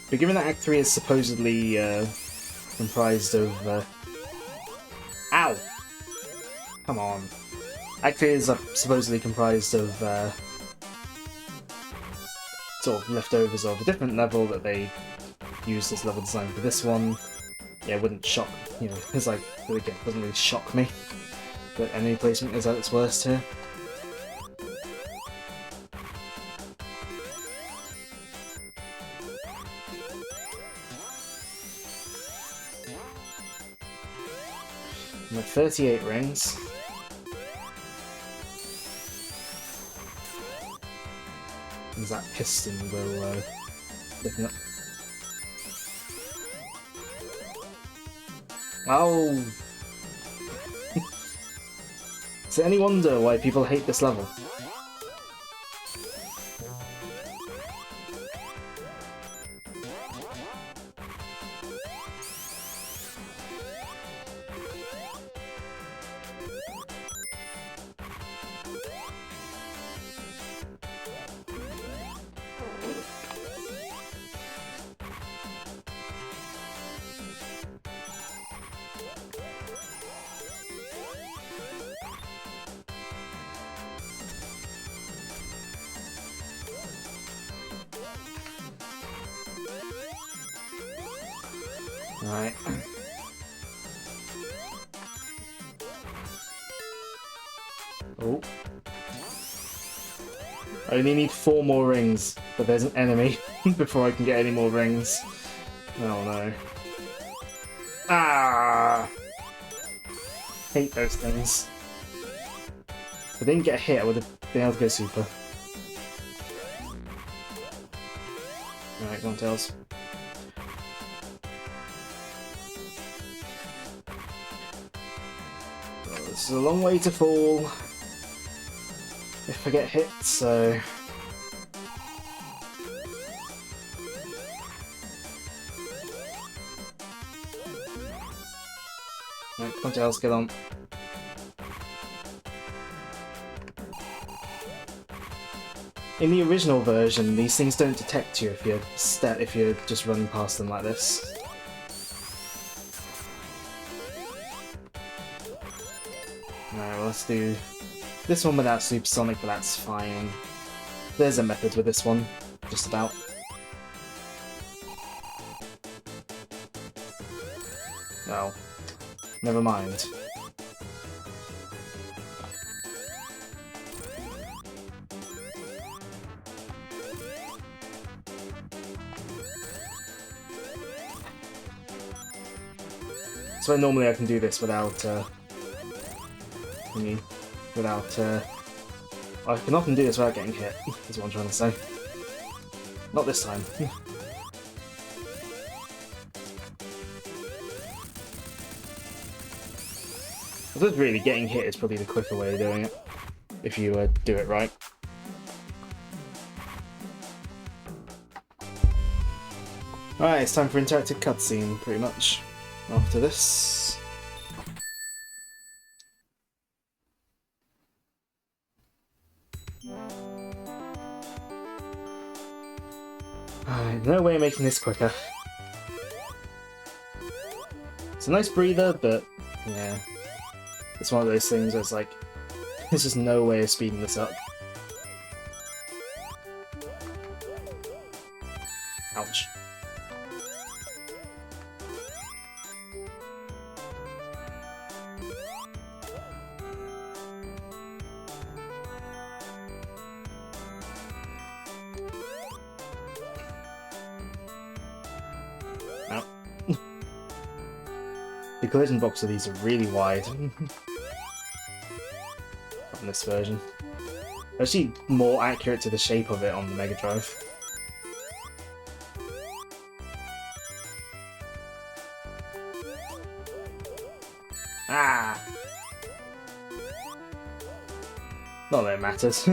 But given that Act 3 is supposedly comprised of... Ow! Come on. Act 3 is supposedly comprised of sort of leftovers of a different level that they used as level design for this one. Yeah, it wouldn't shock, you know, it's like, again, it doesn't really shock me that enemy placement is at its worst here. I'm at 38 rings. There's that piston we'll looking up. Oh! Is it any wonder why people hate this level? Alright. Oh. I only need 4 more rings, but there's an enemy before I can get any more rings. Oh no. Ah! Hate those things. If I didn't get hit, I would have been able to go super. Alright, come on, Tails. Well, this is a long way to fall. If I get hit, so... Right, come on, Tails, get on. In the original version, these things don't detect you if you're just running past them like this. Alright, well, let's do this one without Supersonic, but that's fine. There's a method with this one, just about. Oh, never mind. So normally I can do this without, I can often do this without getting hit, is what I'm trying to say. Not this time. I suppose really getting hit is probably the quicker way of doing it, if you do it right. Alright, it's time for interactive cutscene, pretty much, after this. No way of making this quicker. It's a nice breather, but yeah. It's one of those things where it's like, there's just no way of speeding this up. Ouch. Ow. The collision box of these are really wide. On this version. Actually more accurate to the shape of it on the Mega Drive. Ah! Not that it matters.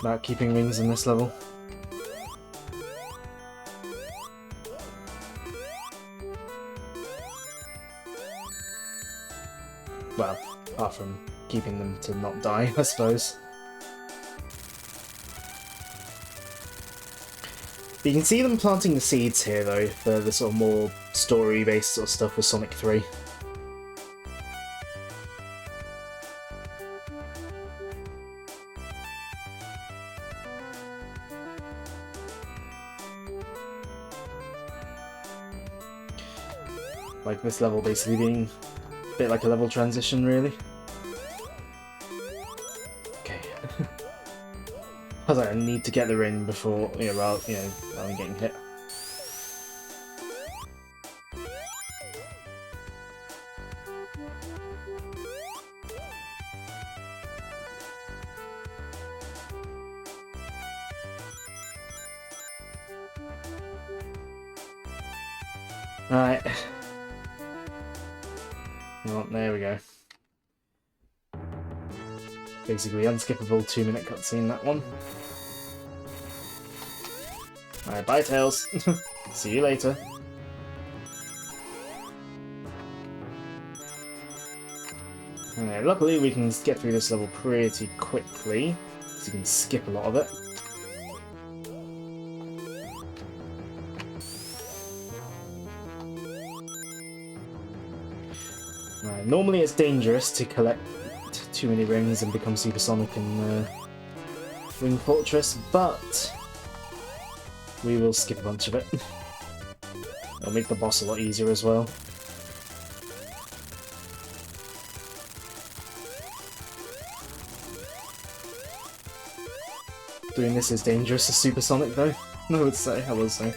About keeping rings in this level. Well, apart from keeping them to not die, I suppose. But you can see them planting the seeds here, though, for the sort of more story-based sort of stuff with Sonic 3. Like this level basically being a bit like a level transition, really. Okay. I was like, I need to get the ring before, rather than getting hit. Alright. Well, there we go. Basically, unskippable 2-minute cutscene, that one. Alright, bye, Tails. See you later. Alright, luckily we can get through this level pretty quickly, so you can skip a lot of it. Alright, normally it's dangerous to collect too many rings and become supersonic in Ring Fortress, but we will skip a bunch of it. It'll make the boss a lot easier as well. Doing this is dangerous as supersonic though, I would say, I will say.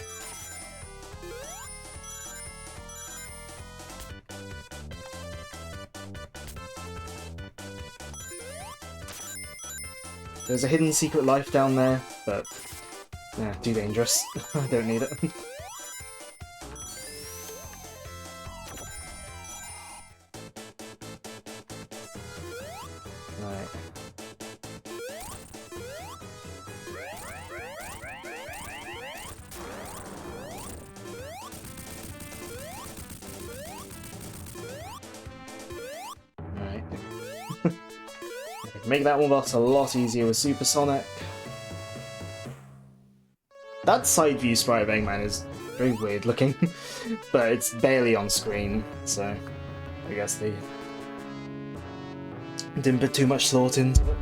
There's a hidden secret life down there, but too dangerous. I don't need it. Right. Right. Make that one boss a lot easier with Supersonic. That side view sprite of Eggman is very weird looking, but it's barely on screen, so I guess they didn't put too much thought into it.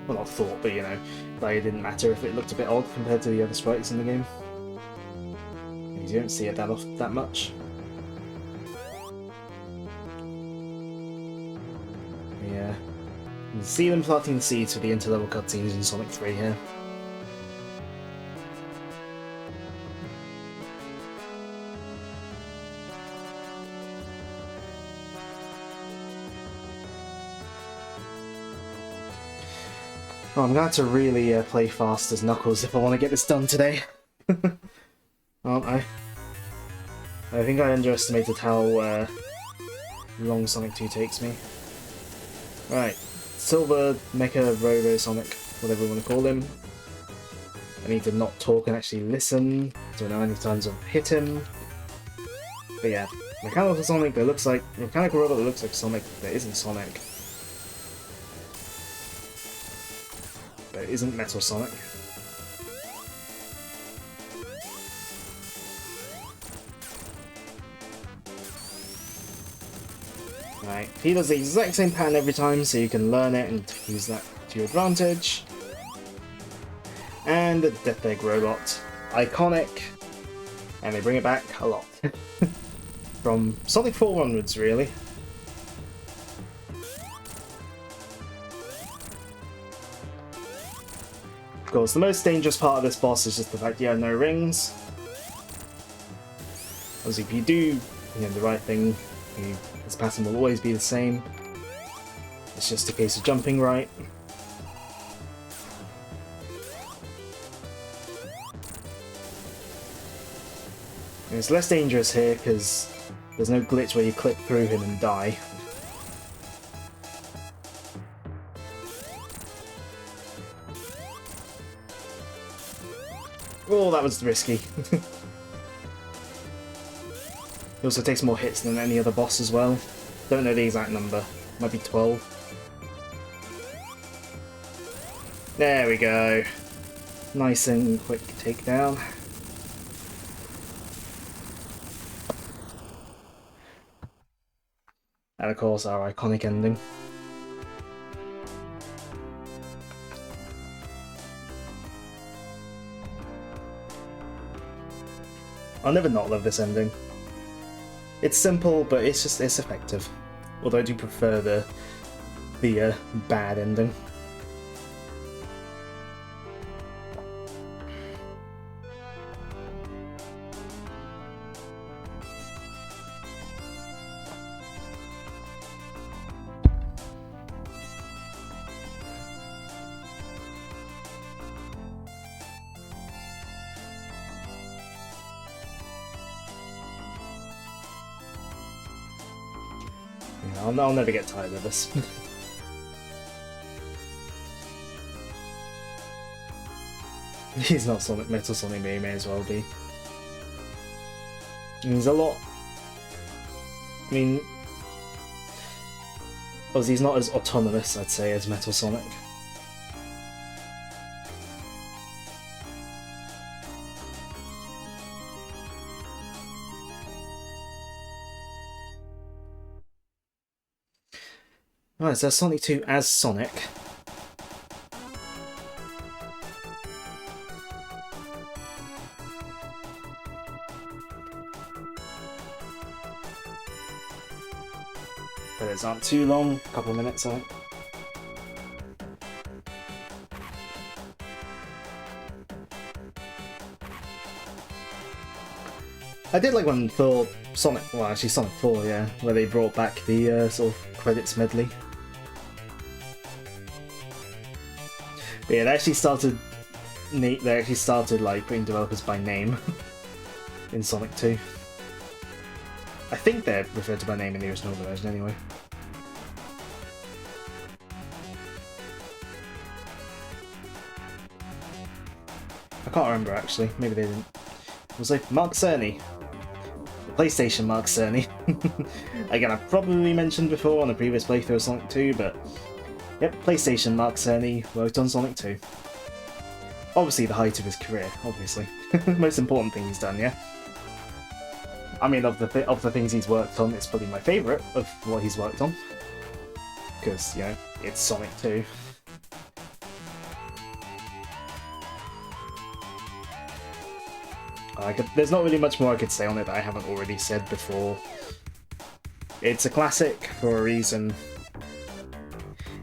Well, not thought, but you know, like it didn't matter if it looked a bit odd compared to the other sprites in the game. Because you don't see it that much. Yeah. You can see them planting the seeds for the interlevel cutscenes in Sonic 3 here. Oh, I'm going to have to really play fast as Knuckles if I want to get this done today. Aren't I? I think I underestimated how long Sonic 2 takes me. Right, Silver, Mecha, Robo, Sonic, whatever you want to call him. I need to not talk and actually listen. Don't know how many times I've hit him. But yeah, Mechanical Sonic that looks like... Mechanical Robot that looks like Sonic that isn't Sonic. But it isn't Metal Sonic. Right, he does the exact same pattern every time, so you can learn it and use that to your advantage. And the Death Egg Robot. Iconic. And they bring it back a lot. From Sonic 4 onwards, really. Of course, the most dangerous part of this boss is just the fact you have no rings. Obviously, if you do the right thing, this pattern will always be the same. It's just a case of jumping right. And it's less dangerous here because there's no glitch where you clip through him and die. Oh, that was risky. He also takes more hits than any other boss as well. Don't know the exact number. Might be 12. There we go. Nice and quick takedown. And of course our iconic ending. I'll never not love this ending. It's simple, but it's effective. Although I do prefer the bad ending. Yeah, I'll never get tired of this. He's not Sonic Metal Sonic, but he may as well be. And there's a lot. I mean, obviously he's not as autonomous, I'd say, as Metal Sonic. Right, so Sonic 2 as Sonic. Credits aren't too long, a couple of minutes, I think. I did like when for Sonic, well actually Sonic 4, yeah, where they brought back the sort of credits medley. But yeah, they actually started like putting developers by name in Sonic 2. I think they're referred to by name in the original version anyway. I can't remember actually, maybe they didn't. It was like Mark Cerny. PlayStation Mark Cerny. Again, I've probably mentioned before on a previous playthrough of Sonic 2, but yep, PlayStation Mark Cerny worked on Sonic 2. Obviously the height of his career, obviously. Most important thing he's done, yeah? I mean, of the things he's worked on, it's probably my favourite of what he's worked on. Because, you know, it's Sonic 2. There's not really much more I could say on it that I haven't already said before. It's a classic for a reason.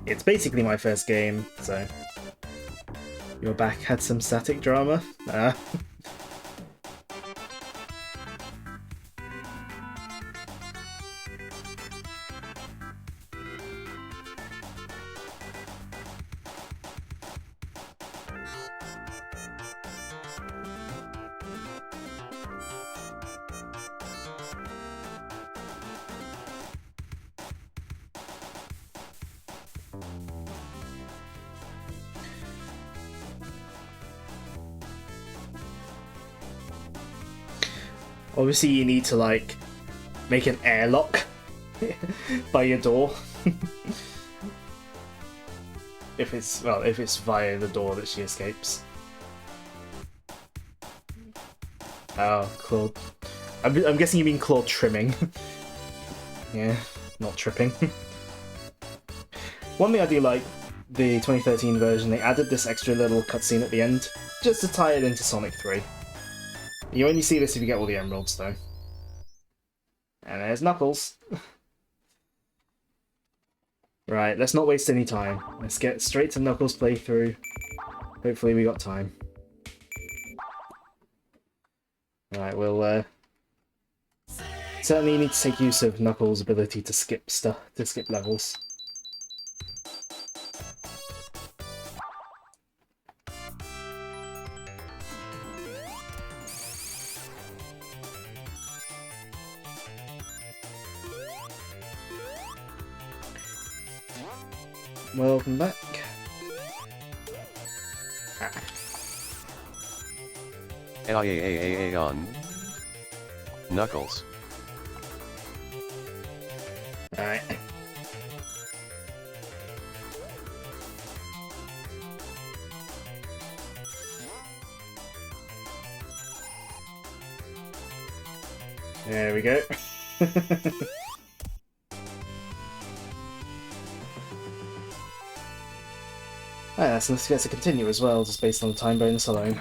It's basically my first game, so... Your back had some static drama? Obviously you need to, like, make an airlock by your door. if it's via the door that she escapes. Oh, claw. I'm guessing you mean claw trimming. Yeah, not tripping. One thing I do like, the 2013 version, they added this extra little cutscene at the end, just to tie it into Sonic 3. You only see this if you get all the emeralds, though. And there's Knuckles. Right, let's not waste any time. Let's get straight to Knuckles' playthrough. Hopefully we got time. Right, we'll certainly need to take use of Knuckles' ability to skip levels. Welcome back. On Knuckles. Alright. There we go. Ah, so this gets to continue as well, just based on the time bonus alone.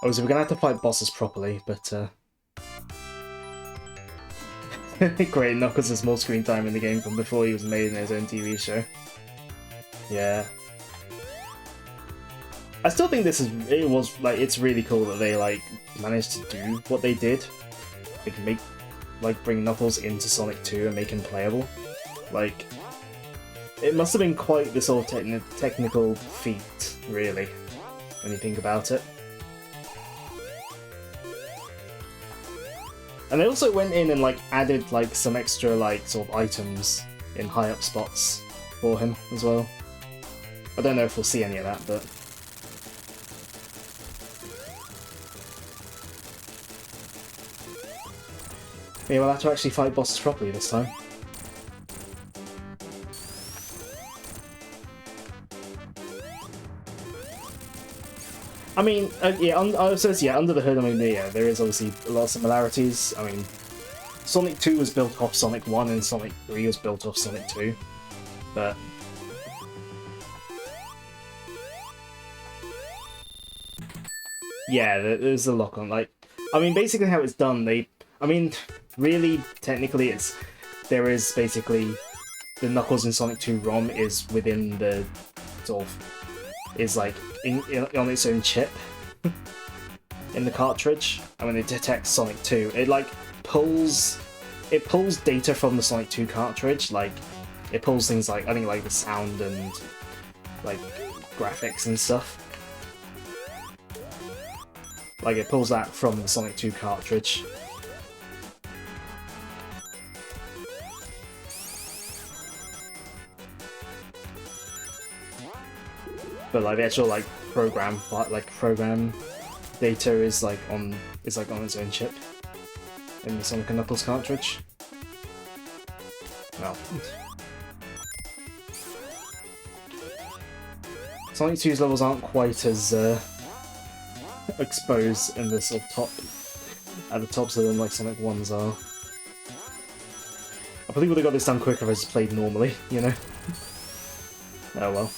Obviously, we're gonna have to fight bosses properly, but great, Knuckles has more screen time in the game from before he was made in his own TV show. Yeah. I still think it's really cool that they, like, managed to do what they did. Bring Knuckles into Sonic 2 and make him playable. Like, it must have been quite the sort of technical feat, really, when you think about it. And they also went in and like added like some extra like sort of items in high up spots for him as well. I don't know if we'll see any of that, but yeah, we'll have to actually fight bosses properly this time. I mean, yeah, under the hood, I mean, yeah, there is obviously a lot of similarities. I mean, Sonic 2 was built off Sonic 1 and Sonic 3 was built off Sonic 2, but yeah, there's a lock on. Like, I mean, basically how it's done, I mean, really, technically, there is basically the Knuckles in Sonic 2 ROM is within the sort of is like on its own chip in the cartridge, and when it detects Sonic 2, it like pulls data from the Sonic 2 cartridge. Like it pulls things like I think like the sound and like graphics and stuff. Like it pulls that from the Sonic 2 cartridge. But like the actual like program data is like on its own chip in the Sonic & Knuckles cartridge. Well, Sonic 2's levels aren't quite as exposed in the sort of at the tops of them like Sonic 1's are. I probably would have got this done quicker if I just played normally, you know? Oh well.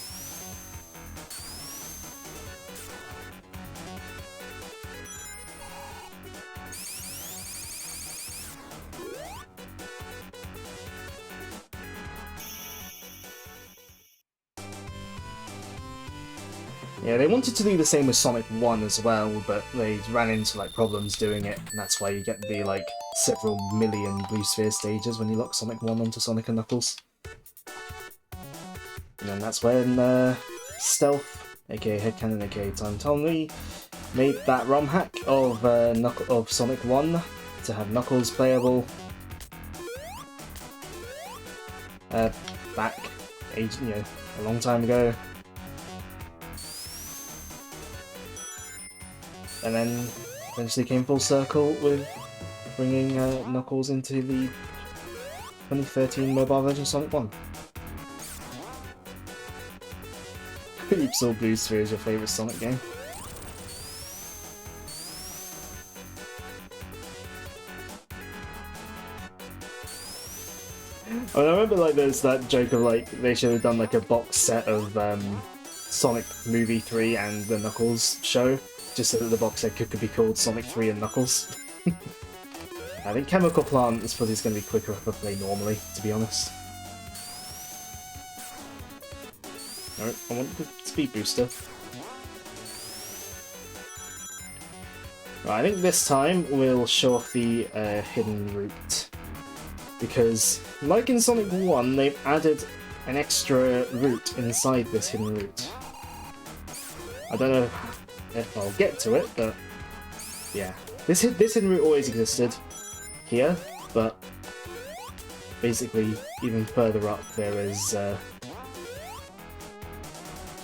Yeah, they wanted to do the same with Sonic 1 as well, but they ran into like problems doing it, and that's why you get the like several million Blue Sphere stages when you lock Sonic 1 onto Sonic & Knuckles. And then that's when Stealth, aka Headcanon, aka Time Tommy, made that ROM hack of Sonic 1 to have Knuckles playable back a long time ago. And then eventually came full circle with bringing Knuckles into the 2013 mobile version of Sonic 1. Oops, all Blue Sphere is your favourite Sonic game. I remember like there's that joke of like they should have done like a box set of Sonic Movie 3 and the Knuckles show, just so that the box set could be called Sonic 3 and Knuckles. I think Chemical Plant is probably going to be quicker if I play normally, to be honest. Alright, I want the speed booster. Right, I think this time we'll show off the hidden route. Because, like in Sonic 1, they've added an extra route inside this hidden route. I don't know if I'll get to it, but yeah. This hidden route always existed here, but basically even further up there is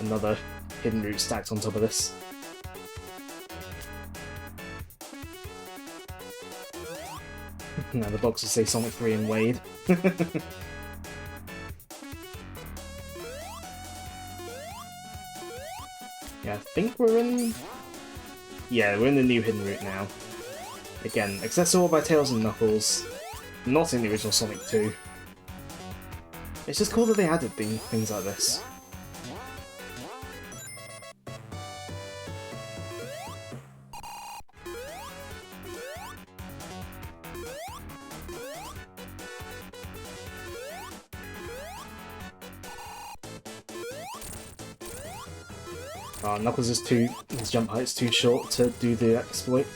another hidden route stacked on top of this. Now the box will say Sonic 3 and Wade. Yeah, I think we're in... Yeah, we're in the new hidden route now. Again, accessible by Tails and Knuckles, not in the original Sonic 2. It's just cool that they added things like this. Knuckles is his jump height's too short to do the exploit.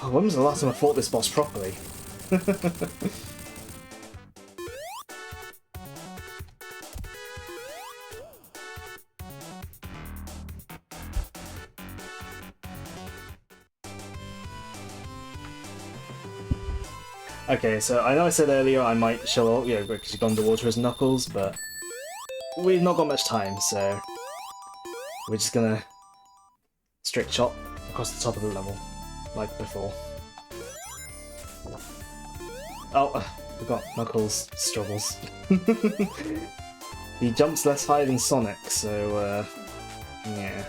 Oh, when was the last time I fought this boss properly? Okay, so I know I said earlier I might show up, because you've gone underwater as Knuckles, but we've not got much time, so we're just gonna strict shot across the top of the level, like before. Oh, forgot Knuckles struggles. He jumps less high than Sonic, so yeah.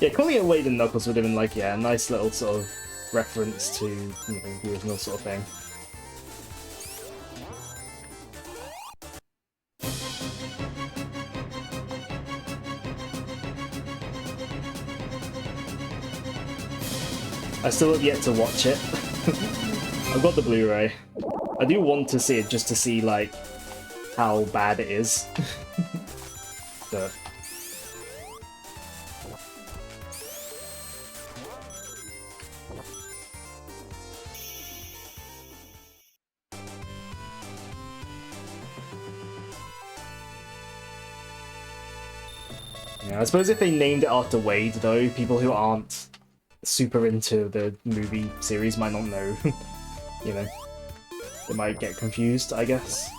Yeah, calling it Wade and Knuckles would have been like, yeah, a nice little sort of reference to the original sort of thing. I still have yet to watch it. I've got the Blu-ray. I do want to see it just to see, like, how bad it is. But... yeah, I suppose if they named it after Wade, though, people who aren't super into the movie series might not know. You know, they might get confused, I guess.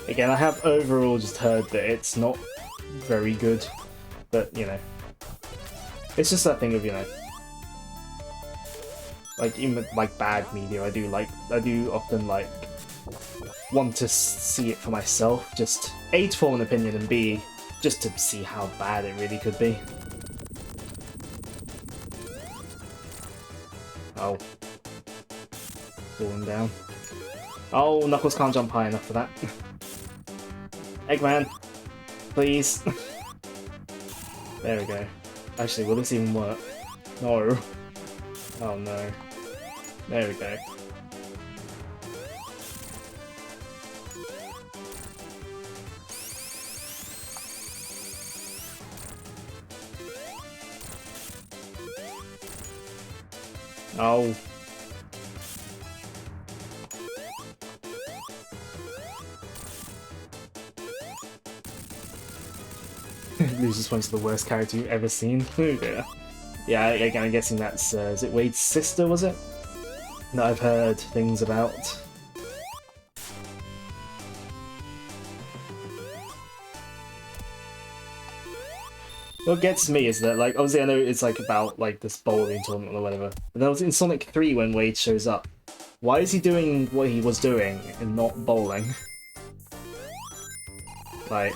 Again, I have overall just heard that it's not very good, but, you know, it's just that thing of, you know, like, even with, like, bad media, I do often, like, want to see it for myself, just A, to form an opinion, and B, just to see how bad it really could be. Oh. Falling down. Oh, Knuckles can't jump high enough for that. Eggman! Please! There we go. Actually, will this even work? No. Oh no. There we go. Oh. Loses points to the worst character you've ever seen. Oh dear. Yeah, again, I'm guessing that's, is it Wade's sister, was it? That I've heard things about. What gets me is that, like, obviously I know it's, like, about, like, this bowling tournament or whatever, but that was in Sonic 3 when Wade shows up. Why is he doing what he was doing and not bowling? Like...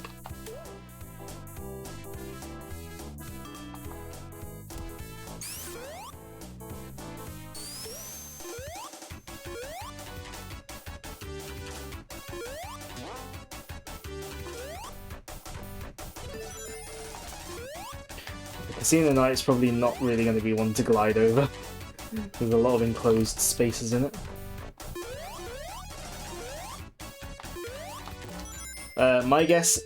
Casino Night's probably not really going to be one to glide over. There's a lot of enclosed spaces in it. My guess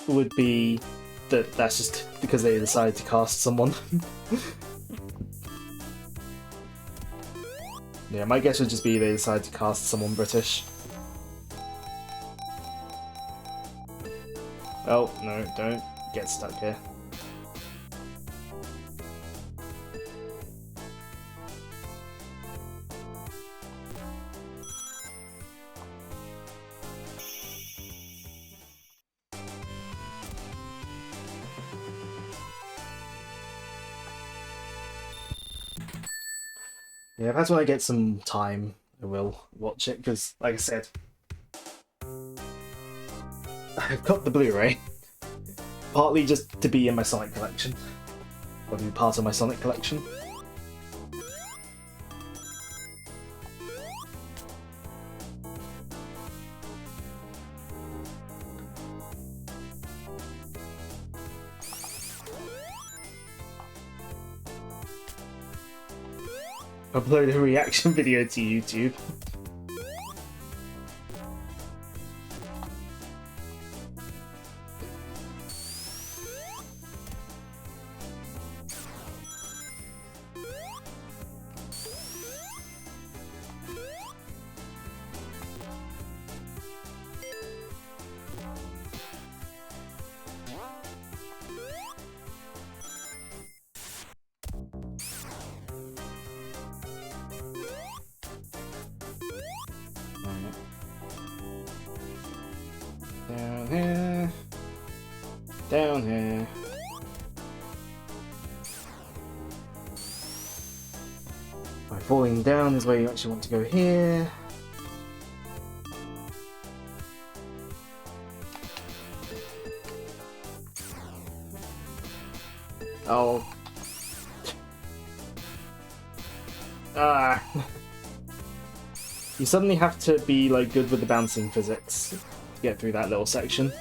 would be that that's just because they decided to cast someone. Yeah, my guess would just be they decided to cast someone British. Oh, no, don't get stuck here. Yeah, if that's when I get some time, I will watch it, because, like I said, I've got the Blu-ray, partly just to be in my Sonic collection, or to be part of my Sonic collection. upload a reaction video to YouTube. Down here. Down here. By falling down is where you actually want to go here. Oh. Ah. You suddenly have to be like good with the bouncing physics to get through that little section.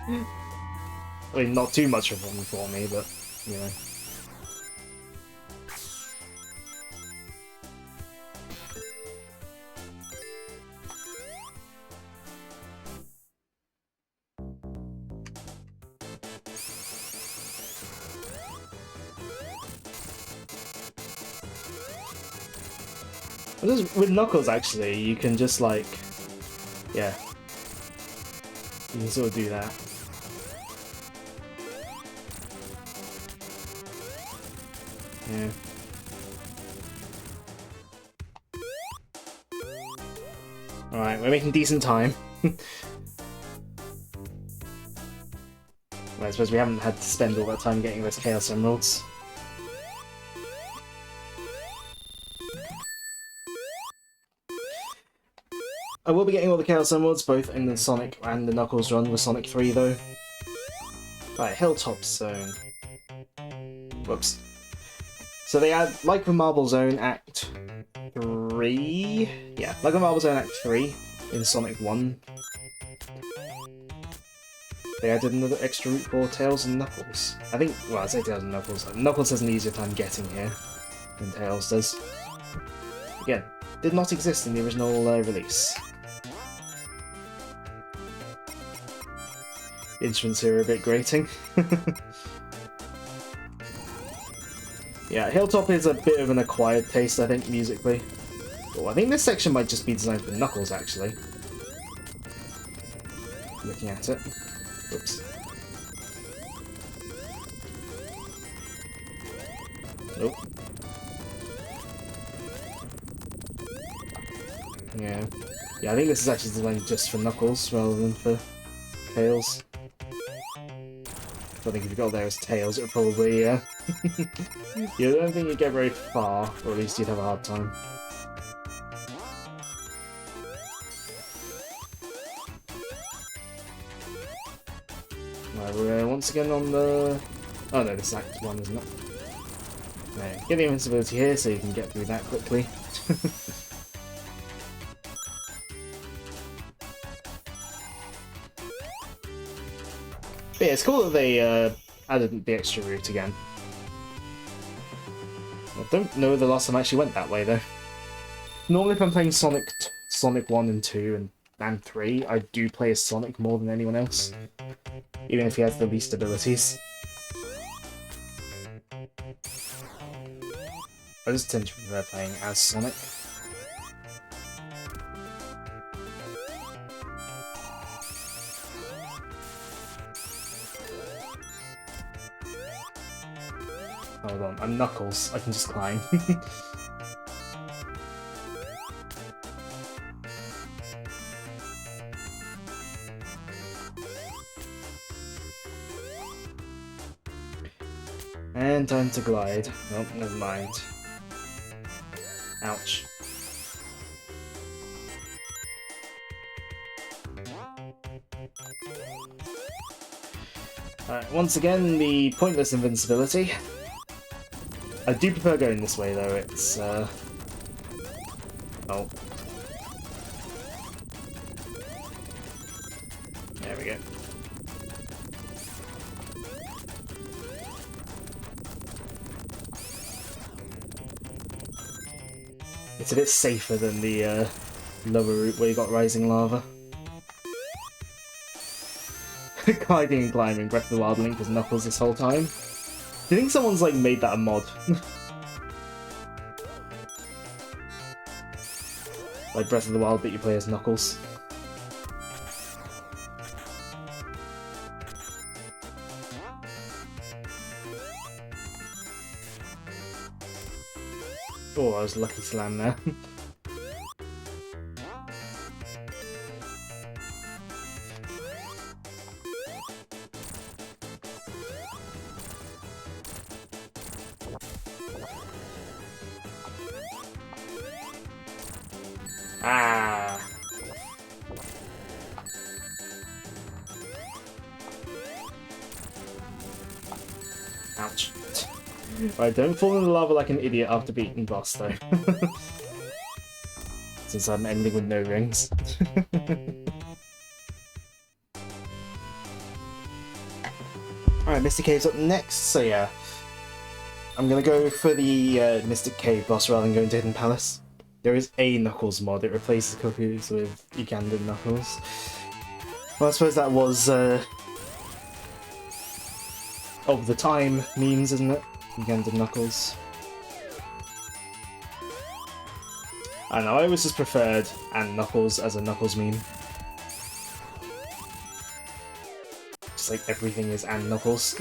I mean, not too much of one for me, but you know. With Knuckles, actually, you can just like, yeah, you can sort of do that. Yeah. Alright, we're making decent time. Well, I suppose we haven't had to spend all that time getting those Chaos Emeralds. I will be getting all the Chaos Emeralds, both in the Sonic and the Knuckles run with Sonic 3, though. Right, Hilltop Zone. Whoops. So they add, like the Marble Zone Act 3... Yeah, like the Marble Zone Act 3 in Sonic 1. They added another extra route for Tails and Knuckles. I think, well, I say Tails and Knuckles. Knuckles has an easier time getting here than Tails does. Again, did not exist in the original release. The instruments here are a bit grating. Yeah, Hilltop is a bit of an acquired taste, I think, musically. Oh, I think this section might just be designed for Knuckles, actually. Looking at it. Oops. Nope. Yeah. Yeah, I think this is actually designed just for Knuckles rather than for Tails. I think if you got there as Tails, it would probably, yeah, I don't think you'd get very far, or at least you'd have a hard time. Right, we're once again on the... Oh no, this is Act 1, isn't it? Right, get the invincibility here so you can get through that quickly. But yeah, it's cool that they added the extra route again. I don't know the last time I actually went that way, though. Normally if I'm playing Sonic 1 and 2 and 3, I do play as Sonic more than anyone else. Even if he has the least abilities. I just tend to prefer playing as Sonic. Hold on, I'm Knuckles. I can just climb. And time to glide. Oh, never mind. Ouch. Alright, once again, the pointless invincibility. I do prefer going this way, though. It's, Oh. There we go. It's a bit safer than the lower route where you got rising lava. Gliding and climbing, Breath of the Wild Link was Knuckles this whole time. Do you think someone's like made that a mod? Like Breath of the Wild, but you play as Knuckles. Oh, I was lucky to land there. Ah. Ouch. Right, don't fall in the lava like an idiot after beating boss, though. Since I'm ending with no rings. Alright, Mystic Cave's up next, so yeah. I'm gonna go for the Mystic Cave boss rather than going to Hidden Palace. There is a Knuckles mod, it replaces Cuckoos with Ugandan Knuckles. Well, I suppose that was, of the time memes, isn't it? Ugandan Knuckles. I know, I always just preferred and Knuckles as a Knuckles meme. Just like everything is and Knuckles.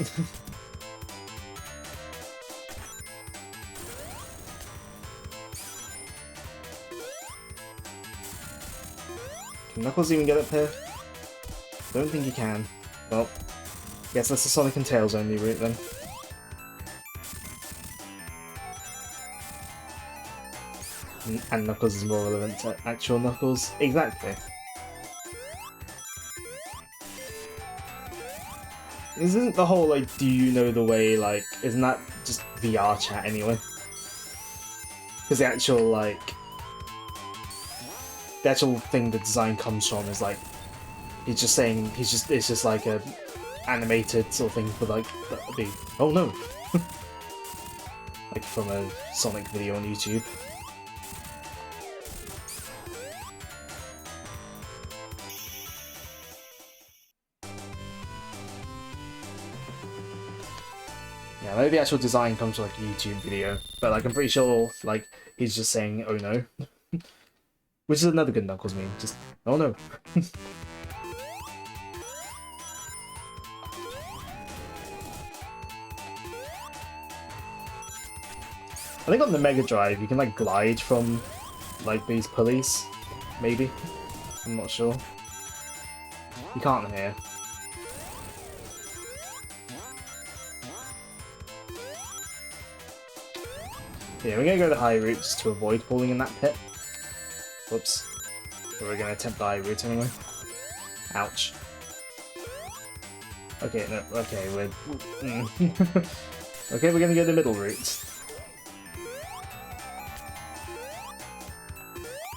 Can Knuckles even get up here? Don't think he can. Well, guess that's the Sonic and Tails only route then. And Knuckles is more relevant to actual Knuckles. Exactly. Isn't the whole, like, do you know the way, like, isn't that just VR chat anyway? Because the actual, like, the actual thing the design comes from is, like, he's just saying, it's just like a animated sort of thing for, like, the, oh no! Like, from a Sonic video on YouTube. Yeah, maybe the actual design comes from like a YouTube video, but like I'm pretty sure like he's just saying "oh no," which is another good Knuckles meme. Just "oh no." I think on the Mega Drive you can like glide from like these pulleys, maybe. I'm not sure. You can't here. Yeah, we're gonna go the high route just to avoid falling in that pit. Whoops. But we're gonna attempt the high route anyway. Ouch. Okay, no, okay, we're... okay, we're gonna go the middle route.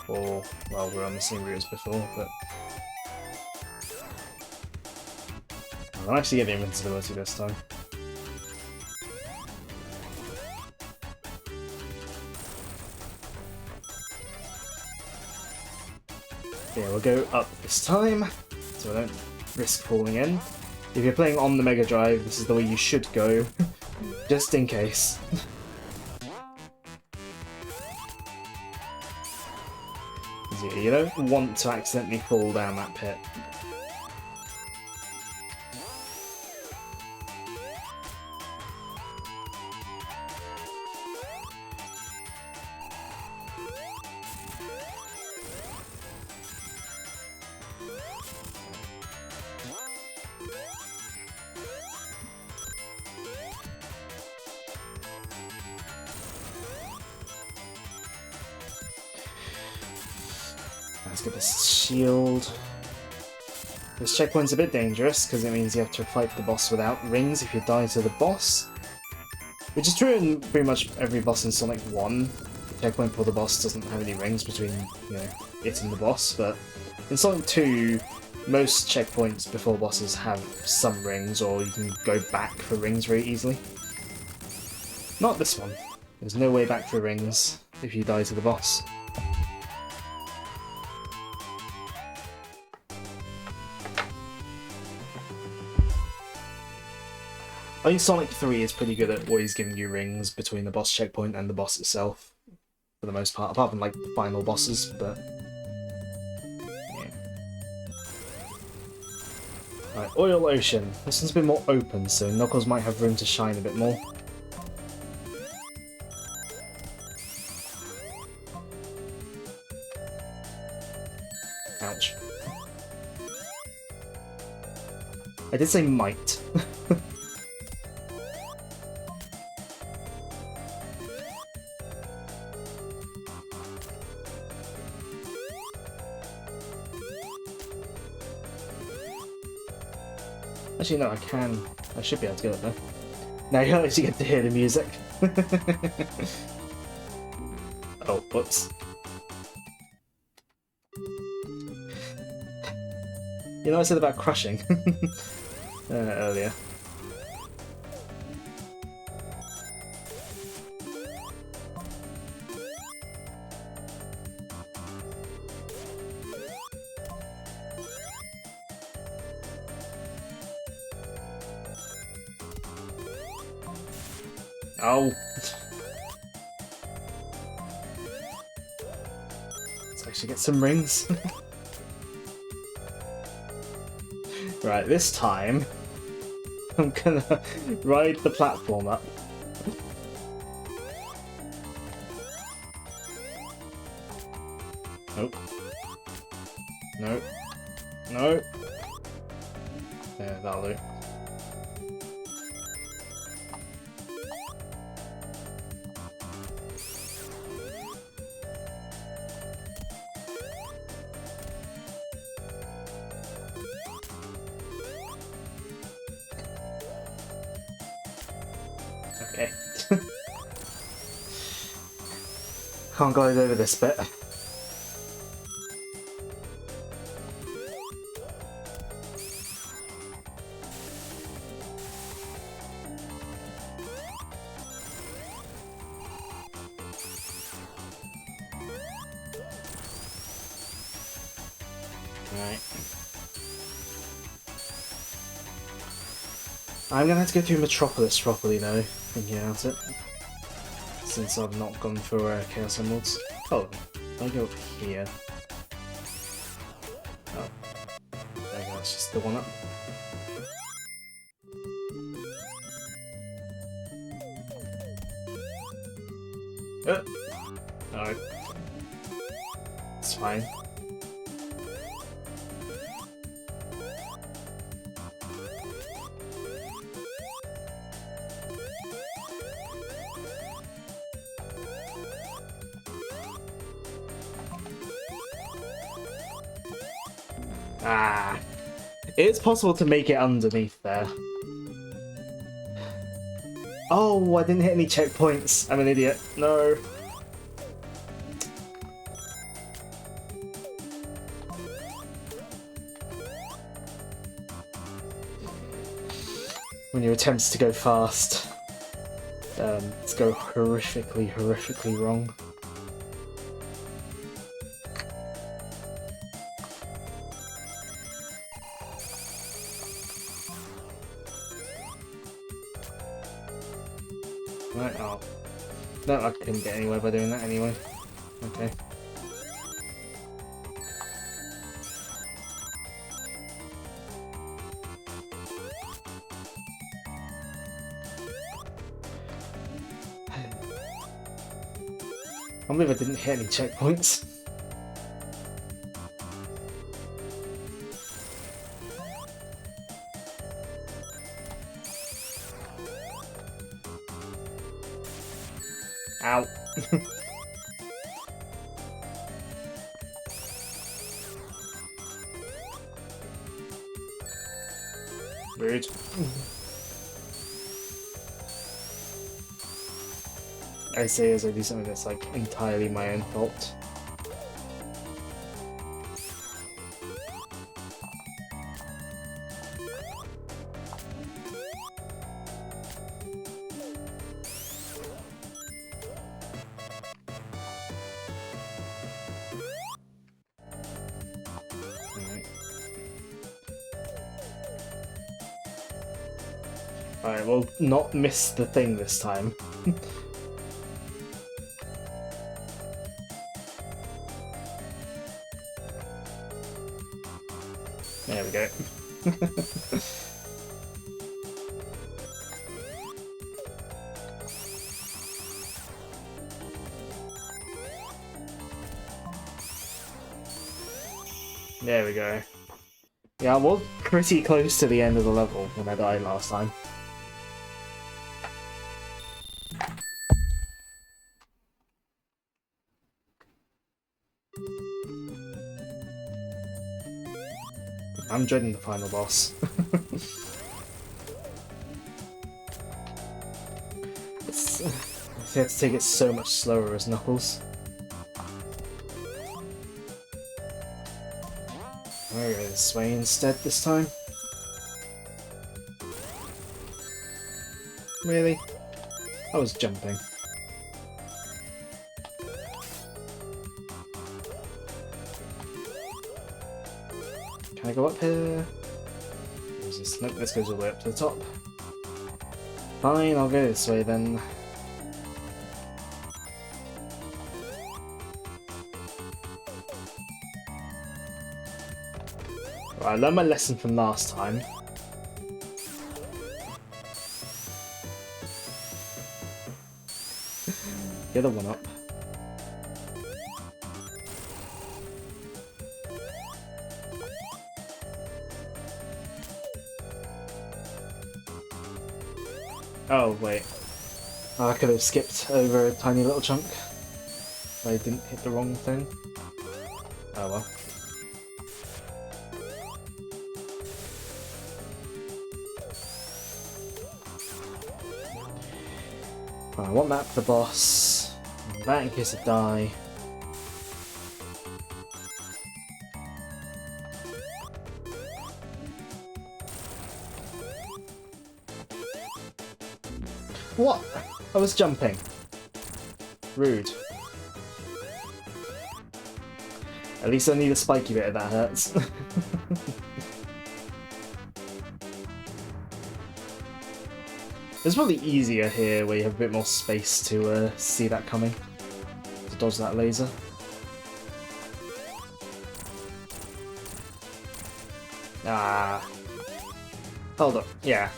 Or, well, we're on the same route as before, but... I'll actually get the invincibility this time. Yeah, we'll go up this time, so I don't risk falling in. If you're playing on the Mega Drive, this is the way you should go, just in case. Yeah, you don't want to accidentally fall down that pit. Let's get this shield. This checkpoint's a bit dangerous because it means you have to fight the boss without rings if you die to the boss. Which is true in pretty much every boss in Sonic 1. The checkpoint for the boss doesn't have any rings between, you know, it and the boss, but in Sonic 2, most checkpoints before bosses have some rings, or you can go back for rings very easily. Not this one. There's no way back for rings. if you die to the boss. I think Sonic 3 is pretty good at always giving you rings between the boss checkpoint and the boss itself, for the most part, apart from like final bosses, but yeah. Right, Oil Ocean. This one's a bit more open, so Knuckles might have room to shine a bit more. Ouch. I did say might. Actually, no, I should be able to get it there. Now you actually get to hear the music. Oh, whoops. You know what I said about crushing earlier? Oh. Let's actually get some rings. Right, this time I'm gonna ride the platform up. Nope. Nope. Nope. Yeah, that'll do. Okay. Can't glide over this bit. Alright. I'm gonna have to go through Metropolis properly though, thinking about it. Since I've not gone for Chaos Emeralds. Oh, I go up here. Oh. There you go, that's just the one up. No. It's fine. Ah, it's possible to make it underneath there. Oh, I didn't hit any checkpoints. I'm an idiot. No. When your attempts to go fast, go horrifically wrong. Right, oh. No, I couldn't get anywhere by doing that anyway. Okay. I can't believe I didn't hit any checkpoints. Ow. Rude. I say as I do something that's like entirely my own fault. Alright, we'll not miss the thing this time. There we go. There we go. Yeah, I was pretty close to the end of the level when I died last time. I'm dreading the final boss. I have to take it so much slower as Knuckles. I'm gonna go this way instead this time. Really? I was jumping. Can I go up here? Where's this? Nope, this goes all the way up to the top. Fine, I'll go this way then. Right, I learned my lesson from last time. The other one up. Oh, wait. Oh, I could have skipped over a tiny little chunk. I didn't hit the wrong thing. Oh well. I want that for the boss. That in case I die. What? I was jumping. Rude. At least only the spiky bit of that hurts. It's probably easier here where you have a bit more space to see that coming. To dodge that laser. Ah. Hold up. Yeah.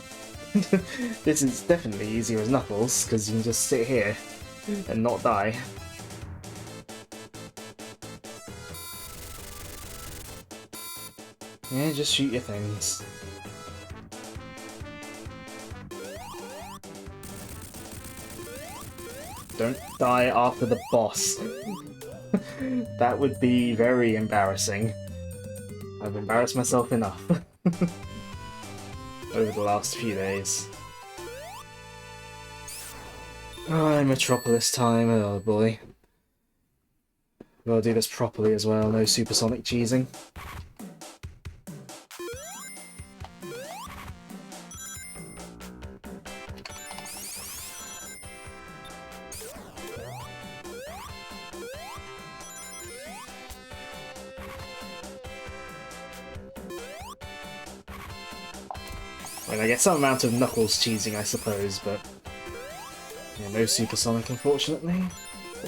This is definitely easier as Knuckles, because you can just sit here and not die. Yeah, just shoot your things. Don't die after the boss. That would be very embarrassing. I've embarrassed myself enough. Over the last few days. Oh, Metropolis time, oh boy. Gotta do this properly as well, no supersonic cheesing. I mean, I get some amount of Knuckles cheesing, I suppose, but yeah, no Supersonic, unfortunately.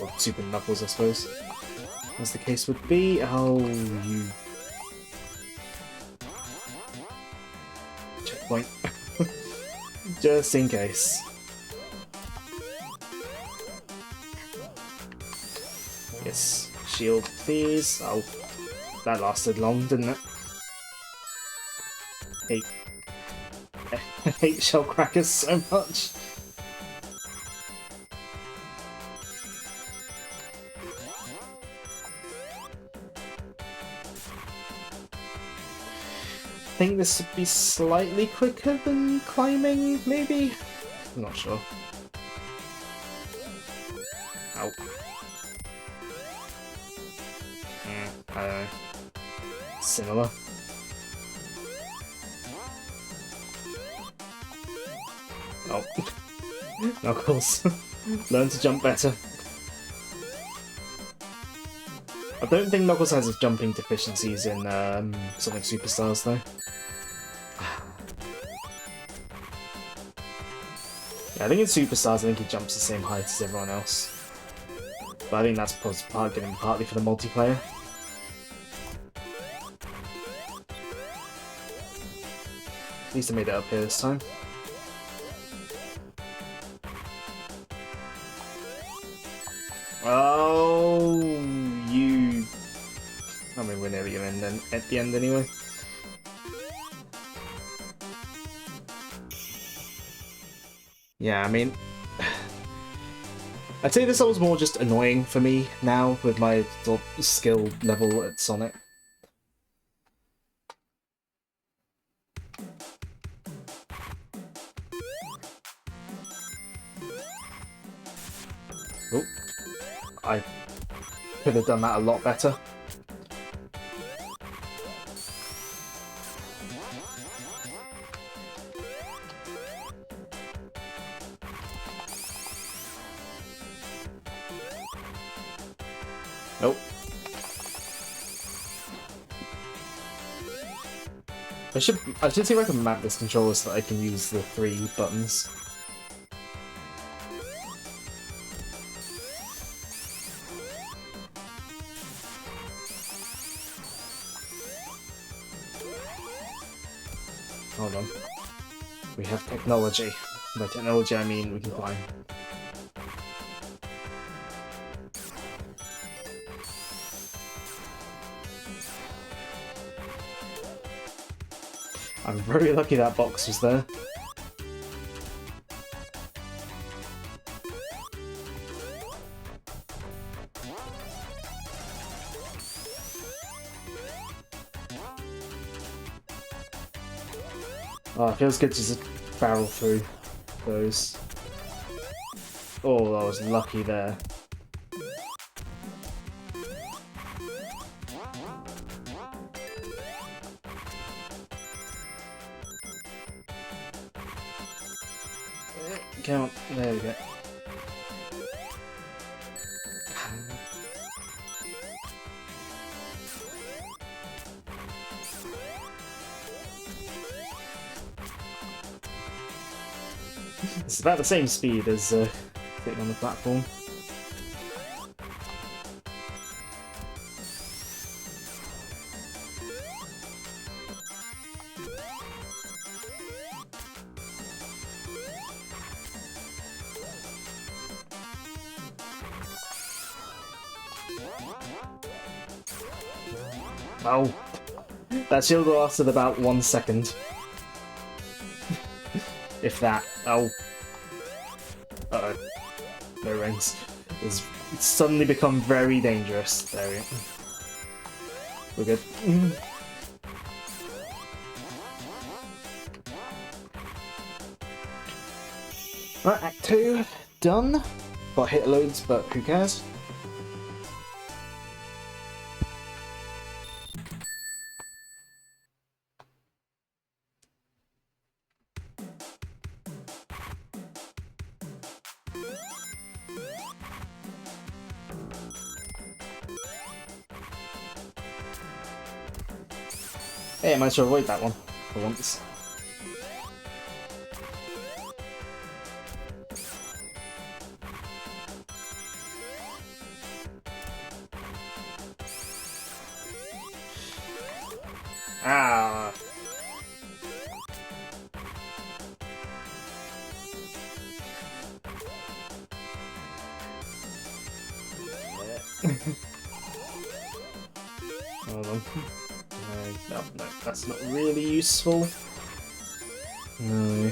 Or Super Knuckles, I suppose, as the case would be. Oh, you... Checkpoint. Just in case. Yes, shield, please. Oh, that lasted long, didn't it? Hey. I hate shell crackers so much. I think this would be slightly quicker than climbing, maybe? I'm not sure. Ow. I don't know. Similar. Oh. Knuckles. Learn to jump better. I don't think Knuckles has his jumping deficiencies in Sonic Superstars, though. Yeah, I think in Superstars, I think he jumps the same height as everyone else. But I think that's partly for the multiplayer. At least I made it up here this time. Oh, you... I mean, we're never gonna end at the end anyway. Yeah, I mean... I'd say this level's more just annoying for me now with my sort of skill level at Sonic. Oh, I could have done that a lot better. Nope. I should see if I can map this controller so that I can use the 3 buttons. Hold on. We have technology. By technology I mean we can climb. I'm very lucky that box was there. Oh, it feels good to just barrel through those. Oh, I was lucky there. Count. There we go. It's about the same speed as getting on the platform. Oh, that shield lasted about 1 second. If that. Oh. Uh-oh. No rings. It's suddenly become very dangerous. There we go. We're good. Right, Act 2 done. Got hit loads, but who cares? Hey, I managed to avoid that one for once. Ah. Hold on. No, that's not really useful. No.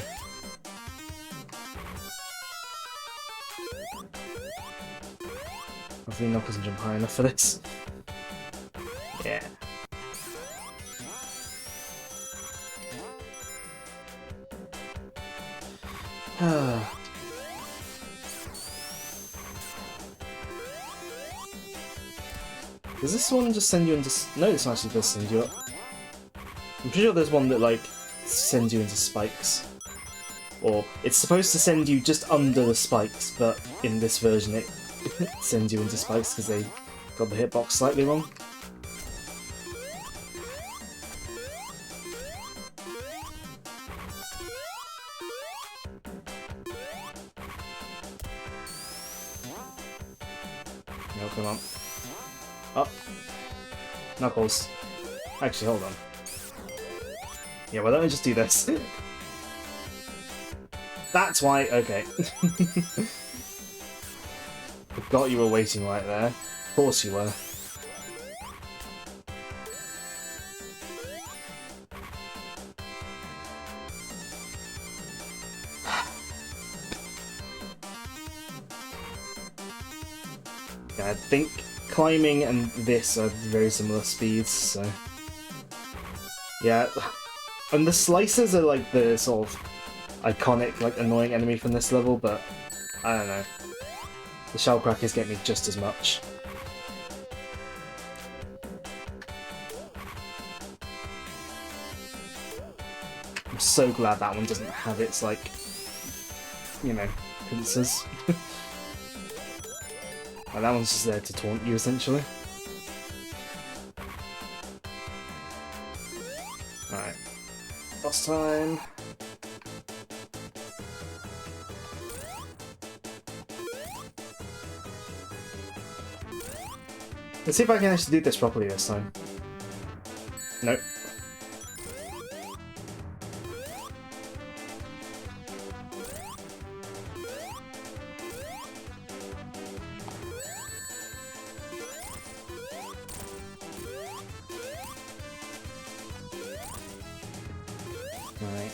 Hopefully Knuckles can jump high enough for this. Yeah. Does this one just send you into... No, this one actually does send you up. I'm pretty sure there's one that, like, sends you into spikes. Or, it's supposed to send you just under the spikes, but in this version it sends you into spikes because they got the hitbox slightly wrong. No, come on. Up. Knuckles. Actually, hold on. Yeah, well, let me just do this. That's why. Okay. Forgot you were waiting right there. Of course you were. Yeah, I think climbing and this are very similar speeds, so... Yeah, and the slicers are like the sort of iconic, like annoying enemy from this level, but I don't know. The Shellcrackers get me just as much. I'm so glad that one doesn't have its, like, you know, pincers. Like, that one's just there to taunt you, essentially. Alright. Boss time. Let's see if I can actually do this properly this time. Nope. Alright.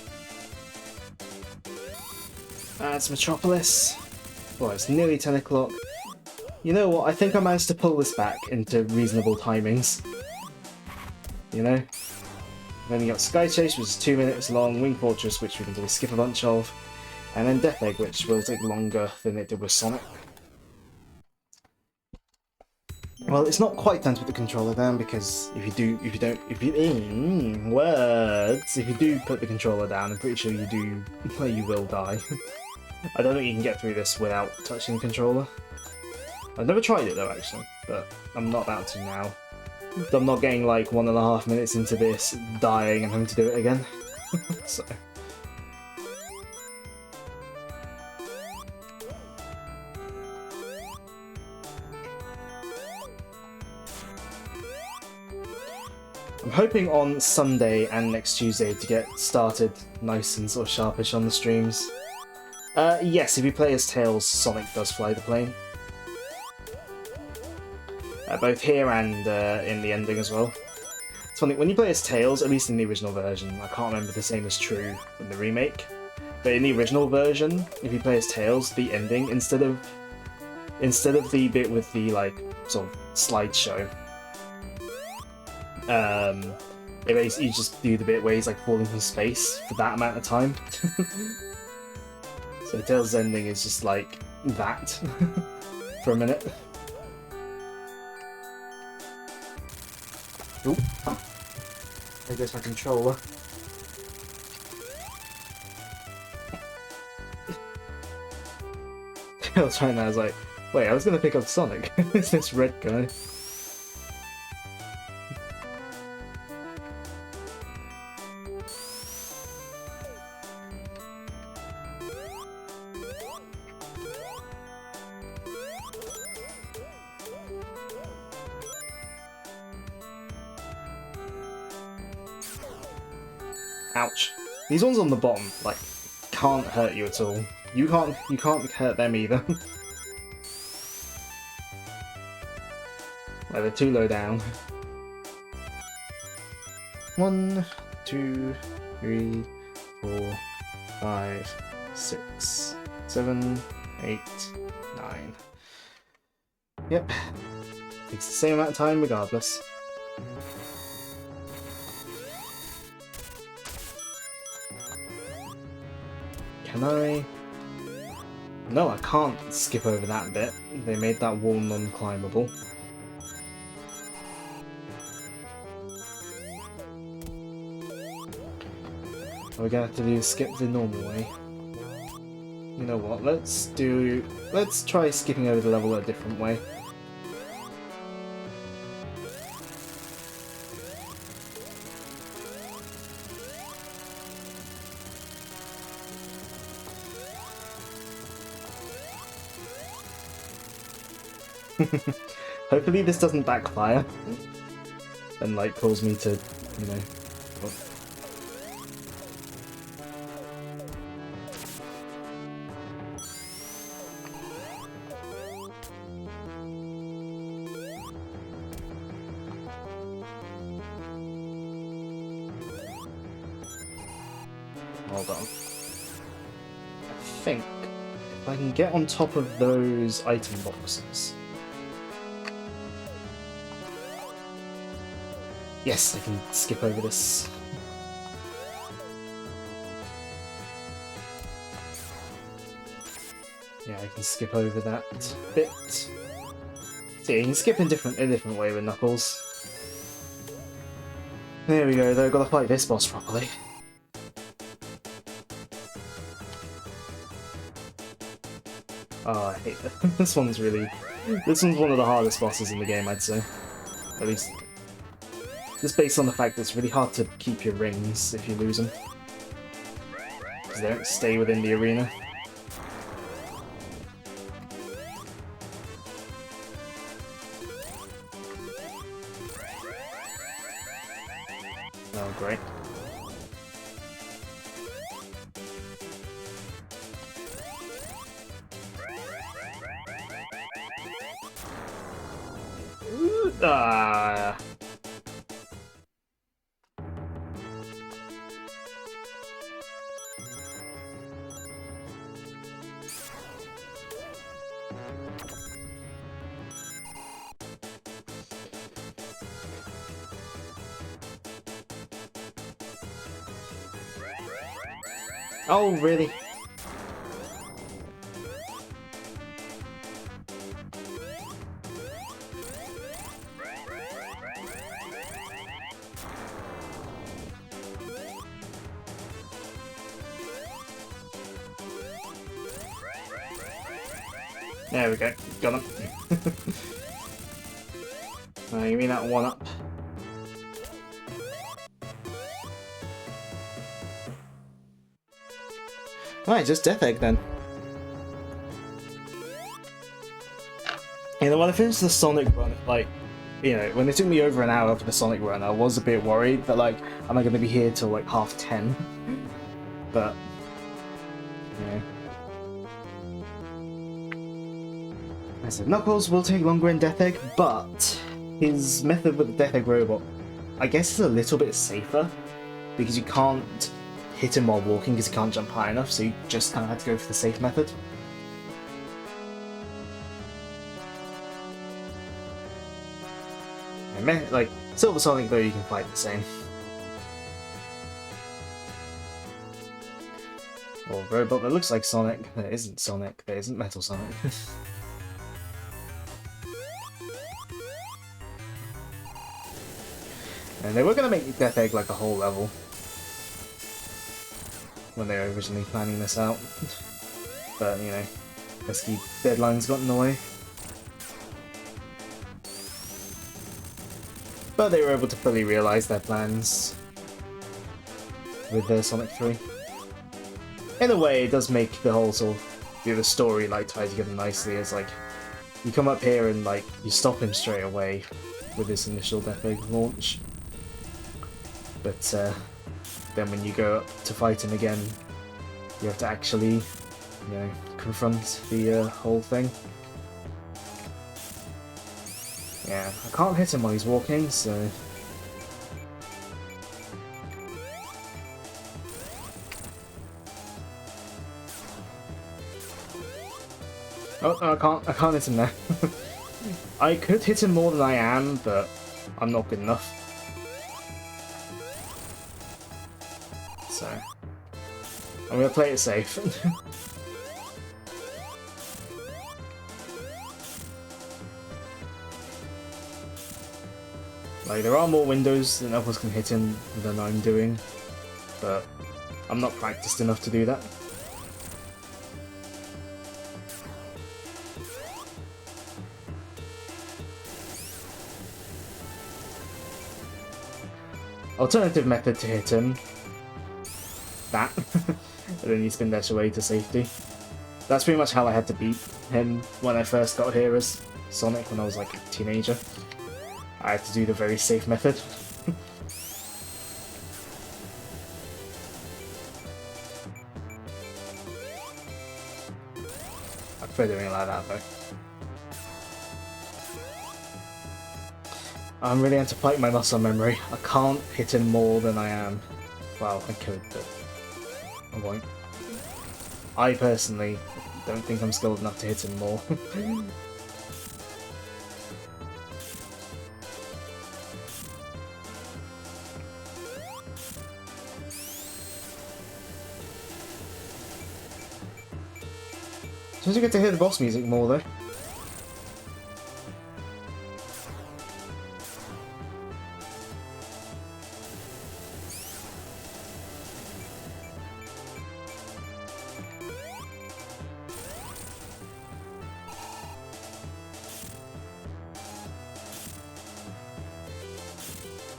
That's Metropolis. Well, it's nearly 10 o'clock. You know what, I think I managed to pull this back into reasonable timings. You know? Then we got Sky Chase, which is 2 minutes long, Wing Fortress, which we can do skip a bunch of, and then Death Egg, which will take longer than it did with Sonic. Well, it's not quite time to put the controller down, because if you do put the controller down, I'm pretty sure you will die. I don't think you can get through this without touching the controller. I've never tried it though, actually, but I'm not about to now. I'm not getting like 1.5 minutes into this, dying and having to do it again. So. I'm hoping on Sunday and next Tuesday to get started nice and sort of sharpish on the streams. Yes, if you play as Tails, Sonic does fly the plane. Both here and in the ending as well. It's funny, when you play as Tails, at least in the original version, I can't remember if the same is true in the remake, but in the original version, if you play as Tails, the ending, instead of the bit with the, like, sort of slideshow, you just do the bit where he's, like, falling from space for that amount of time. So Tails' ending is just, like, that, for a minute. Oop. There goes my controller. I was trying that, I was like, wait, I was gonna pick up Sonic. It's this red guy. Ouch. These ones on the bottom, like, can't hurt you at all. You can't hurt them either. Like, they're too low down. 1, 2, 3, 4, 5, 6, 7, 8, 9. Yep. Takes the same amount of time regardless. Can I? No, I can't skip over that bit. They made that wall non-climbable. Are we gonna have to skip the normal way? You know what, let's try skipping over the level a different way. Hopefully this doesn't backfire and like cause me to, you know. Hold on. I think if I can get on top of those item boxes. Yes, I can skip over this. Yeah, I can skip over that bit. So yeah, you can skip in a different way with Knuckles. There we go, though, gotta fight this boss properly. Oh, I hate that. This one's one of the hardest bosses in the game, I'd say. At least, just based on the fact that it's really hard to keep your rings if you lose them. Because they don't stay within the arena. Oh, great. Ah. Oh, really? There we go. Got him. Give me that one up. Right, just Death Egg then. You know, when I finished the Sonic run, like, you know, when it took me over an hour for the Sonic run, I was a bit worried that, like, am I going to be here till, like, 10:30? But, yeah. I said, Knuckles will take longer in Death Egg, but his method with the Death Egg robot, I guess, is a little bit safer, because you can't hit him while walking because he can't jump high enough, so you just kind of had to go for the safe method. And like, Silver Sonic though, you can fight the same. Or a robot that looks like Sonic, that isn't Sonic, that isn't Metal Sonic. And they were going to make Death Egg like a whole level when they were originally planning this out. But, you know, pesky deadlines got in the way. But they were able to fully realise their plans with their Sonic 3. In a way, it does make the whole sort of the story like tie together nicely. As like, you come up here and like you stop him straight away with this initial Death Egg launch. But then when you go up to fight him again, you have to actually, you know, confront the whole thing. Yeah, I can't hit him while he's walking, so... Oh, no, I can't hit him there. I could hit him more than I am, but I'm not good enough. So, I'm gonna play it safe. Like, there are more windows that Knuckles can hit in than I'm doing, but I'm not practiced enough to do that. Alternative method to hit him. That. And then you spin dash away to safety. That's pretty much how I had to beat him when I first got here, as Sonic when I was like a teenager. I had to do the very safe method. I prefer doing it like that though. I'm really had to fight my muscle memory. I can't hit him more than I am. Well, I could, but I won't. I personally don't think I'm skilled enough to hit him more. Suppose you get to hear the boss music more though.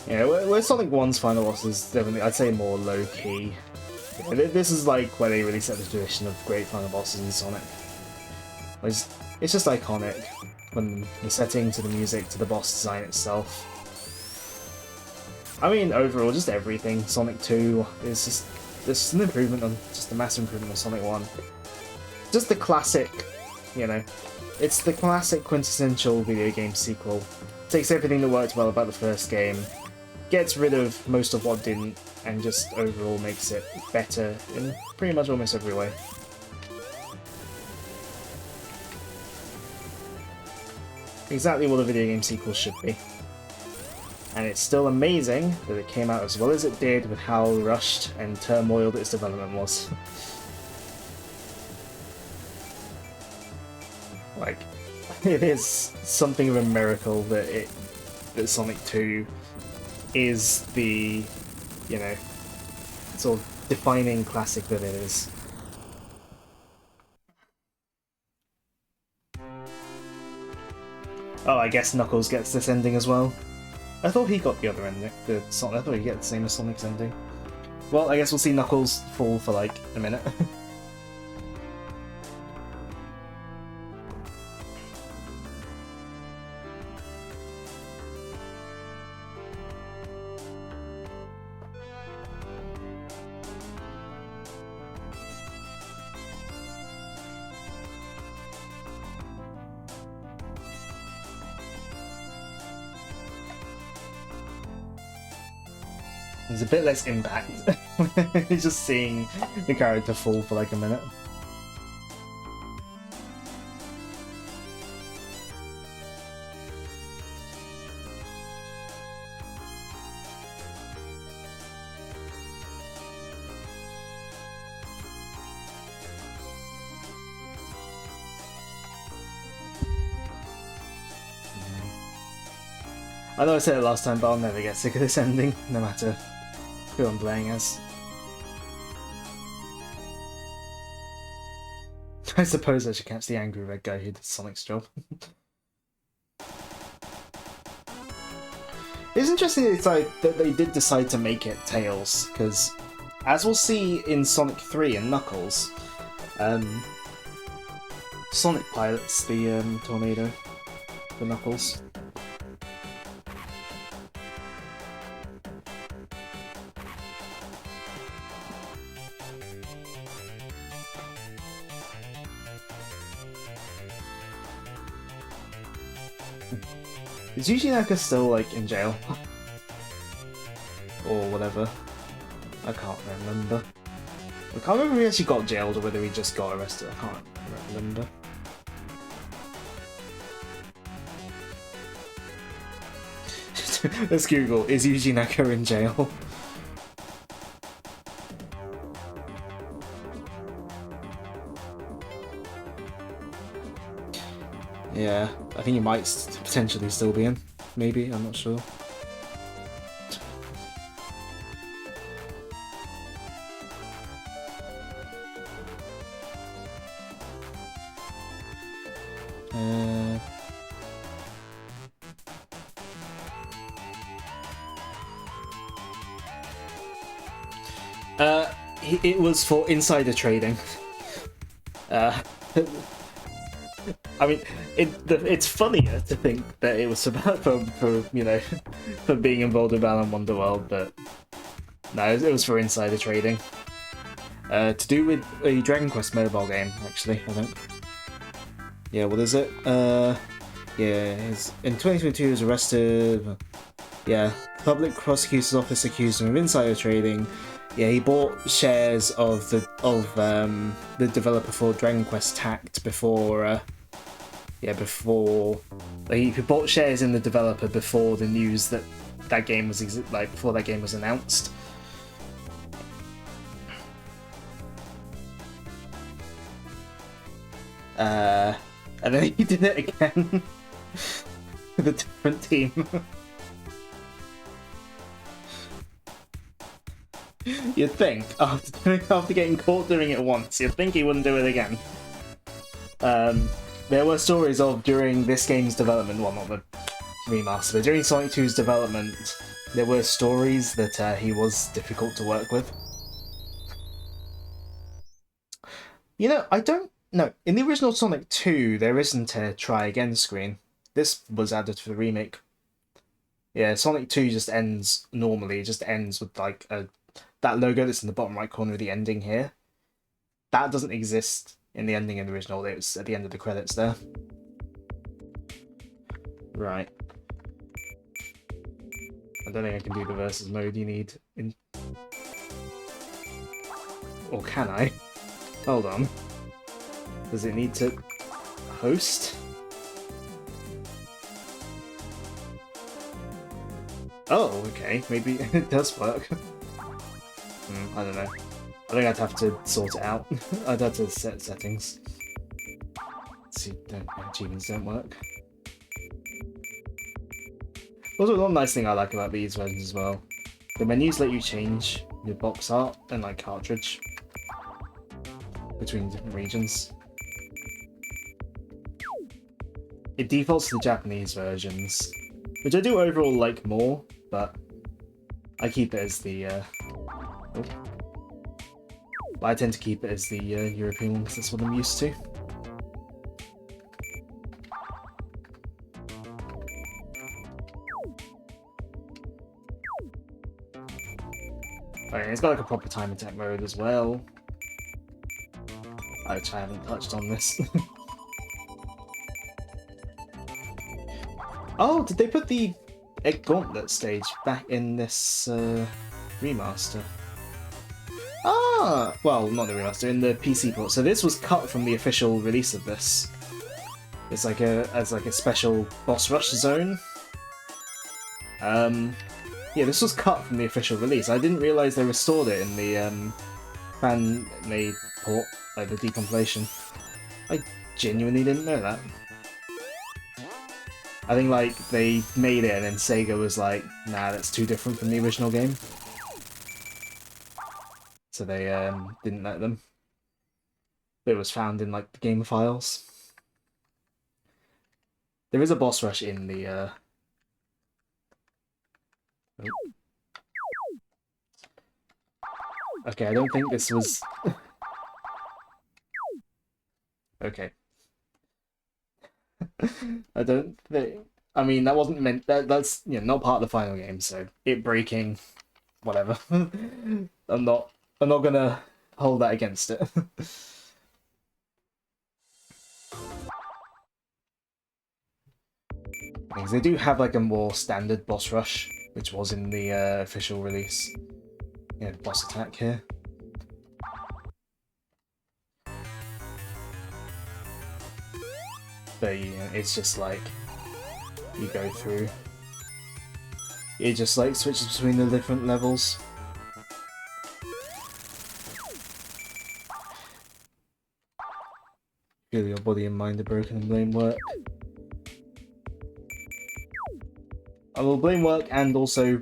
Yeah, where Sonic 1's final boss is definitely, I'd say, more low-key. Yeah, this is like where they really set the tradition of great final bosses in Sonic. It's just iconic, from the setting to the music to the boss design itself. I mean, overall, just everything. Sonic 2 is just an improvement on, just a massive improvement on Sonic 1. Just the classic, you know, it's the classic quintessential video game sequel. Takes everything that worked well about the first game, gets rid of most of what didn't, and just overall makes it better in pretty much almost every way. Exactly what a video game sequel should be. And it's still amazing that it came out as well as it did with how rushed and turmoiled its development was. Like, it is something of a miracle that Sonic 2 is the, you know, sort of defining classic that it is. Oh, I guess Knuckles gets this ending as well. I thought he got the other ending. I thought he'd get the same as Sonic's ending. Well, I guess we'll see Knuckles fall for like a minute. There's a bit less impact. Just seeing the character fall for like a minute. I know I said it last time, but I'll never get sick of this ending, no matter who I'm playing as. I suppose I should catch the angry red guy who did Sonic's job. It's interesting that they did decide to make it Tails, because as we'll see in Sonic 3 and Knuckles, Sonic pilots the tornado for Knuckles. Is Yuji Naka still, like, in jail? Or whatever. I can't remember. I can't remember if he actually got jailed or whether he just got arrested. I can't remember. Let's Google, is Yuji Naka in jail? Yeah, I think he might potentially still be in. Maybe, I'm not sure. It was for insider trading. I mean, it's funnier to think that it was about for you know for being involved in Balan Wonderworld, but no, it was for insider trading. To do with a Dragon Quest mobile game, actually, I think. Yeah, what is it? Yeah, in 2022 he was arrested. Yeah, public prosecutor's office accused him of insider trading. Yeah, he bought shares of the developer for Dragon Quest Tact before. He bought shares in the developer before the news that game was before that game was announced. And then he did it again with a different team. You'd think, after getting caught doing it once, you'd think he wouldn't do it again. There were stories of, during this game's development, well, not the remaster, but during Sonic 2's development, there were stories that he was difficult to work with. You know, I don't know. In the original Sonic 2, there isn't a try again screen. This was added for the remake. Yeah, Sonic 2 just ends normally. It just ends with like that logo that's in the bottom right corner of the ending here. That doesn't exist in the ending in the original. It was at the end of the credits there. Right. I don't think I can do the versus mode you need in... Or can I? Hold on. Does it need to host? Oh, okay. Maybe it does work. I don't know. I think I'd have to sort it out. I'd have to set settings. Let's see, achievements don't work. Also, one nice thing I like about these versions as well. The menus let you change your box art and like cartridge between different regions. It defaults to the Japanese versions, which I do overall like more, but I keep it as the but I tend to keep it as the European one because that's what I'm used to. Okay, it's got like a proper time attack mode as well, which I haven't touched on this. Oh, did they put the Egg Gauntlet stage back in this remaster? Ah, well, not the remaster, in the PC port. So this was cut from the official release of this. It's like as a special boss rush zone. Yeah, this was cut from the official release. I didn't realize they restored it in the fan-made port, like the decompilation. I genuinely didn't know that. I think like they made it and then Sega was like, nah, that's too different from the original game. So they didn't let them. It was found in like the game files. There is a boss rush in the oh. Okay, I don't think this was okay. I don't think. I mean, that wasn't meant. That's not part of the final game. So it breaking, whatever. I'm not gonna hold that against it. Because they do have like a more standard boss rush, which was in the official release. Yeah, boss attack here. But yeah, it's just like you go through. It just like switches between the different levels. Feel your body and mind are broken and blame work. I will blame work and also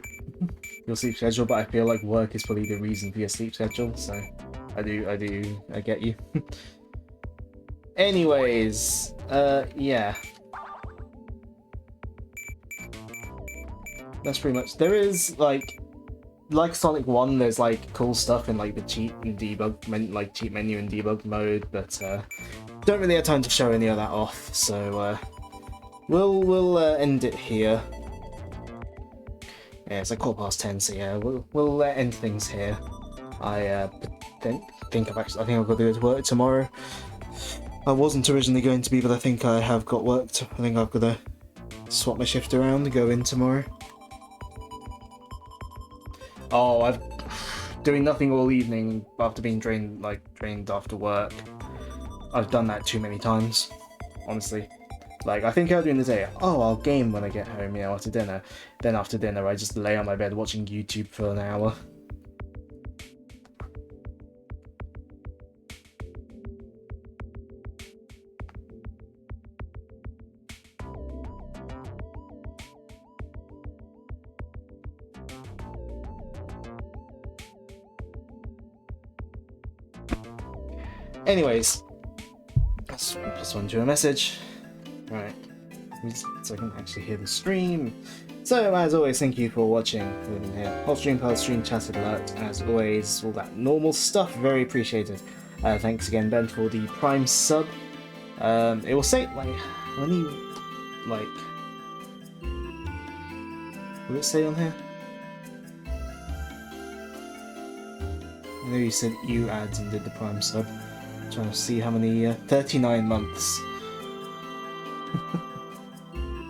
your sleep schedule, but I feel like work is probably the reason for your sleep schedule, so I get you. Anyways, yeah. That's pretty much. There is like Sonic 1, there's like cool stuff in like the cheat and debug cheat menu and debug mode, but don't really have time to show any of that off, so we'll end it here. Yeah, it's like 10:15, so yeah, we'll end things here. I think I've got to go to work tomorrow. I wasn't originally going to be, but I think I have got work. I think I've got to swap my shift around and go in tomorrow. Oh, I've doing nothing all evening after being drained after work. I've done that too many times, honestly. Like, I think earlier in the day, I'll game when I get home, after dinner. Then after dinner, I just lay on my bed watching YouTube for an hour. Anyways, let's respond to a message. Right, so I can actually hear the stream. So, as always, thank you for watching. Hot stream, post stream, chatted alert, as always, all that normal stuff, very appreciated. Thanks again, Ben, for the Prime sub. It will say, will it say on here? I know you said you ads and did the Prime sub. Trying to see how many, 39 months.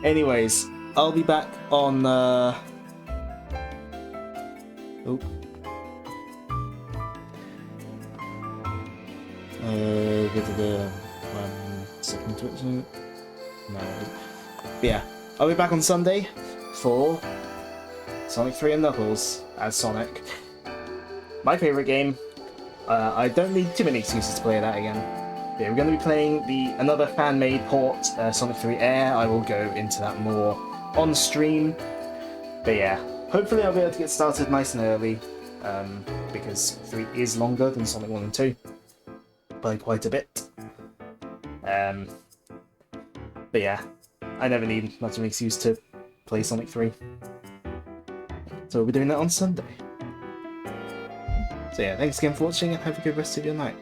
Anyways, I'll be back on, One second to it. No. But yeah, I'll be back on Sunday for Sonic 3 and Knuckles as Sonic. My favourite game. I don't need too many excuses to play that again. Yeah, we're going to be playing another fan-made port, Sonic 3 Air. I will go into that more on stream. But yeah, hopefully I'll be able to get started nice and early, because 3 is longer than Sonic 1 and 2 by quite a bit. But yeah, I never need much of an excuse to play Sonic 3. So we'll be doing that on Sunday. So yeah, thanks again for watching and have a good rest of your night.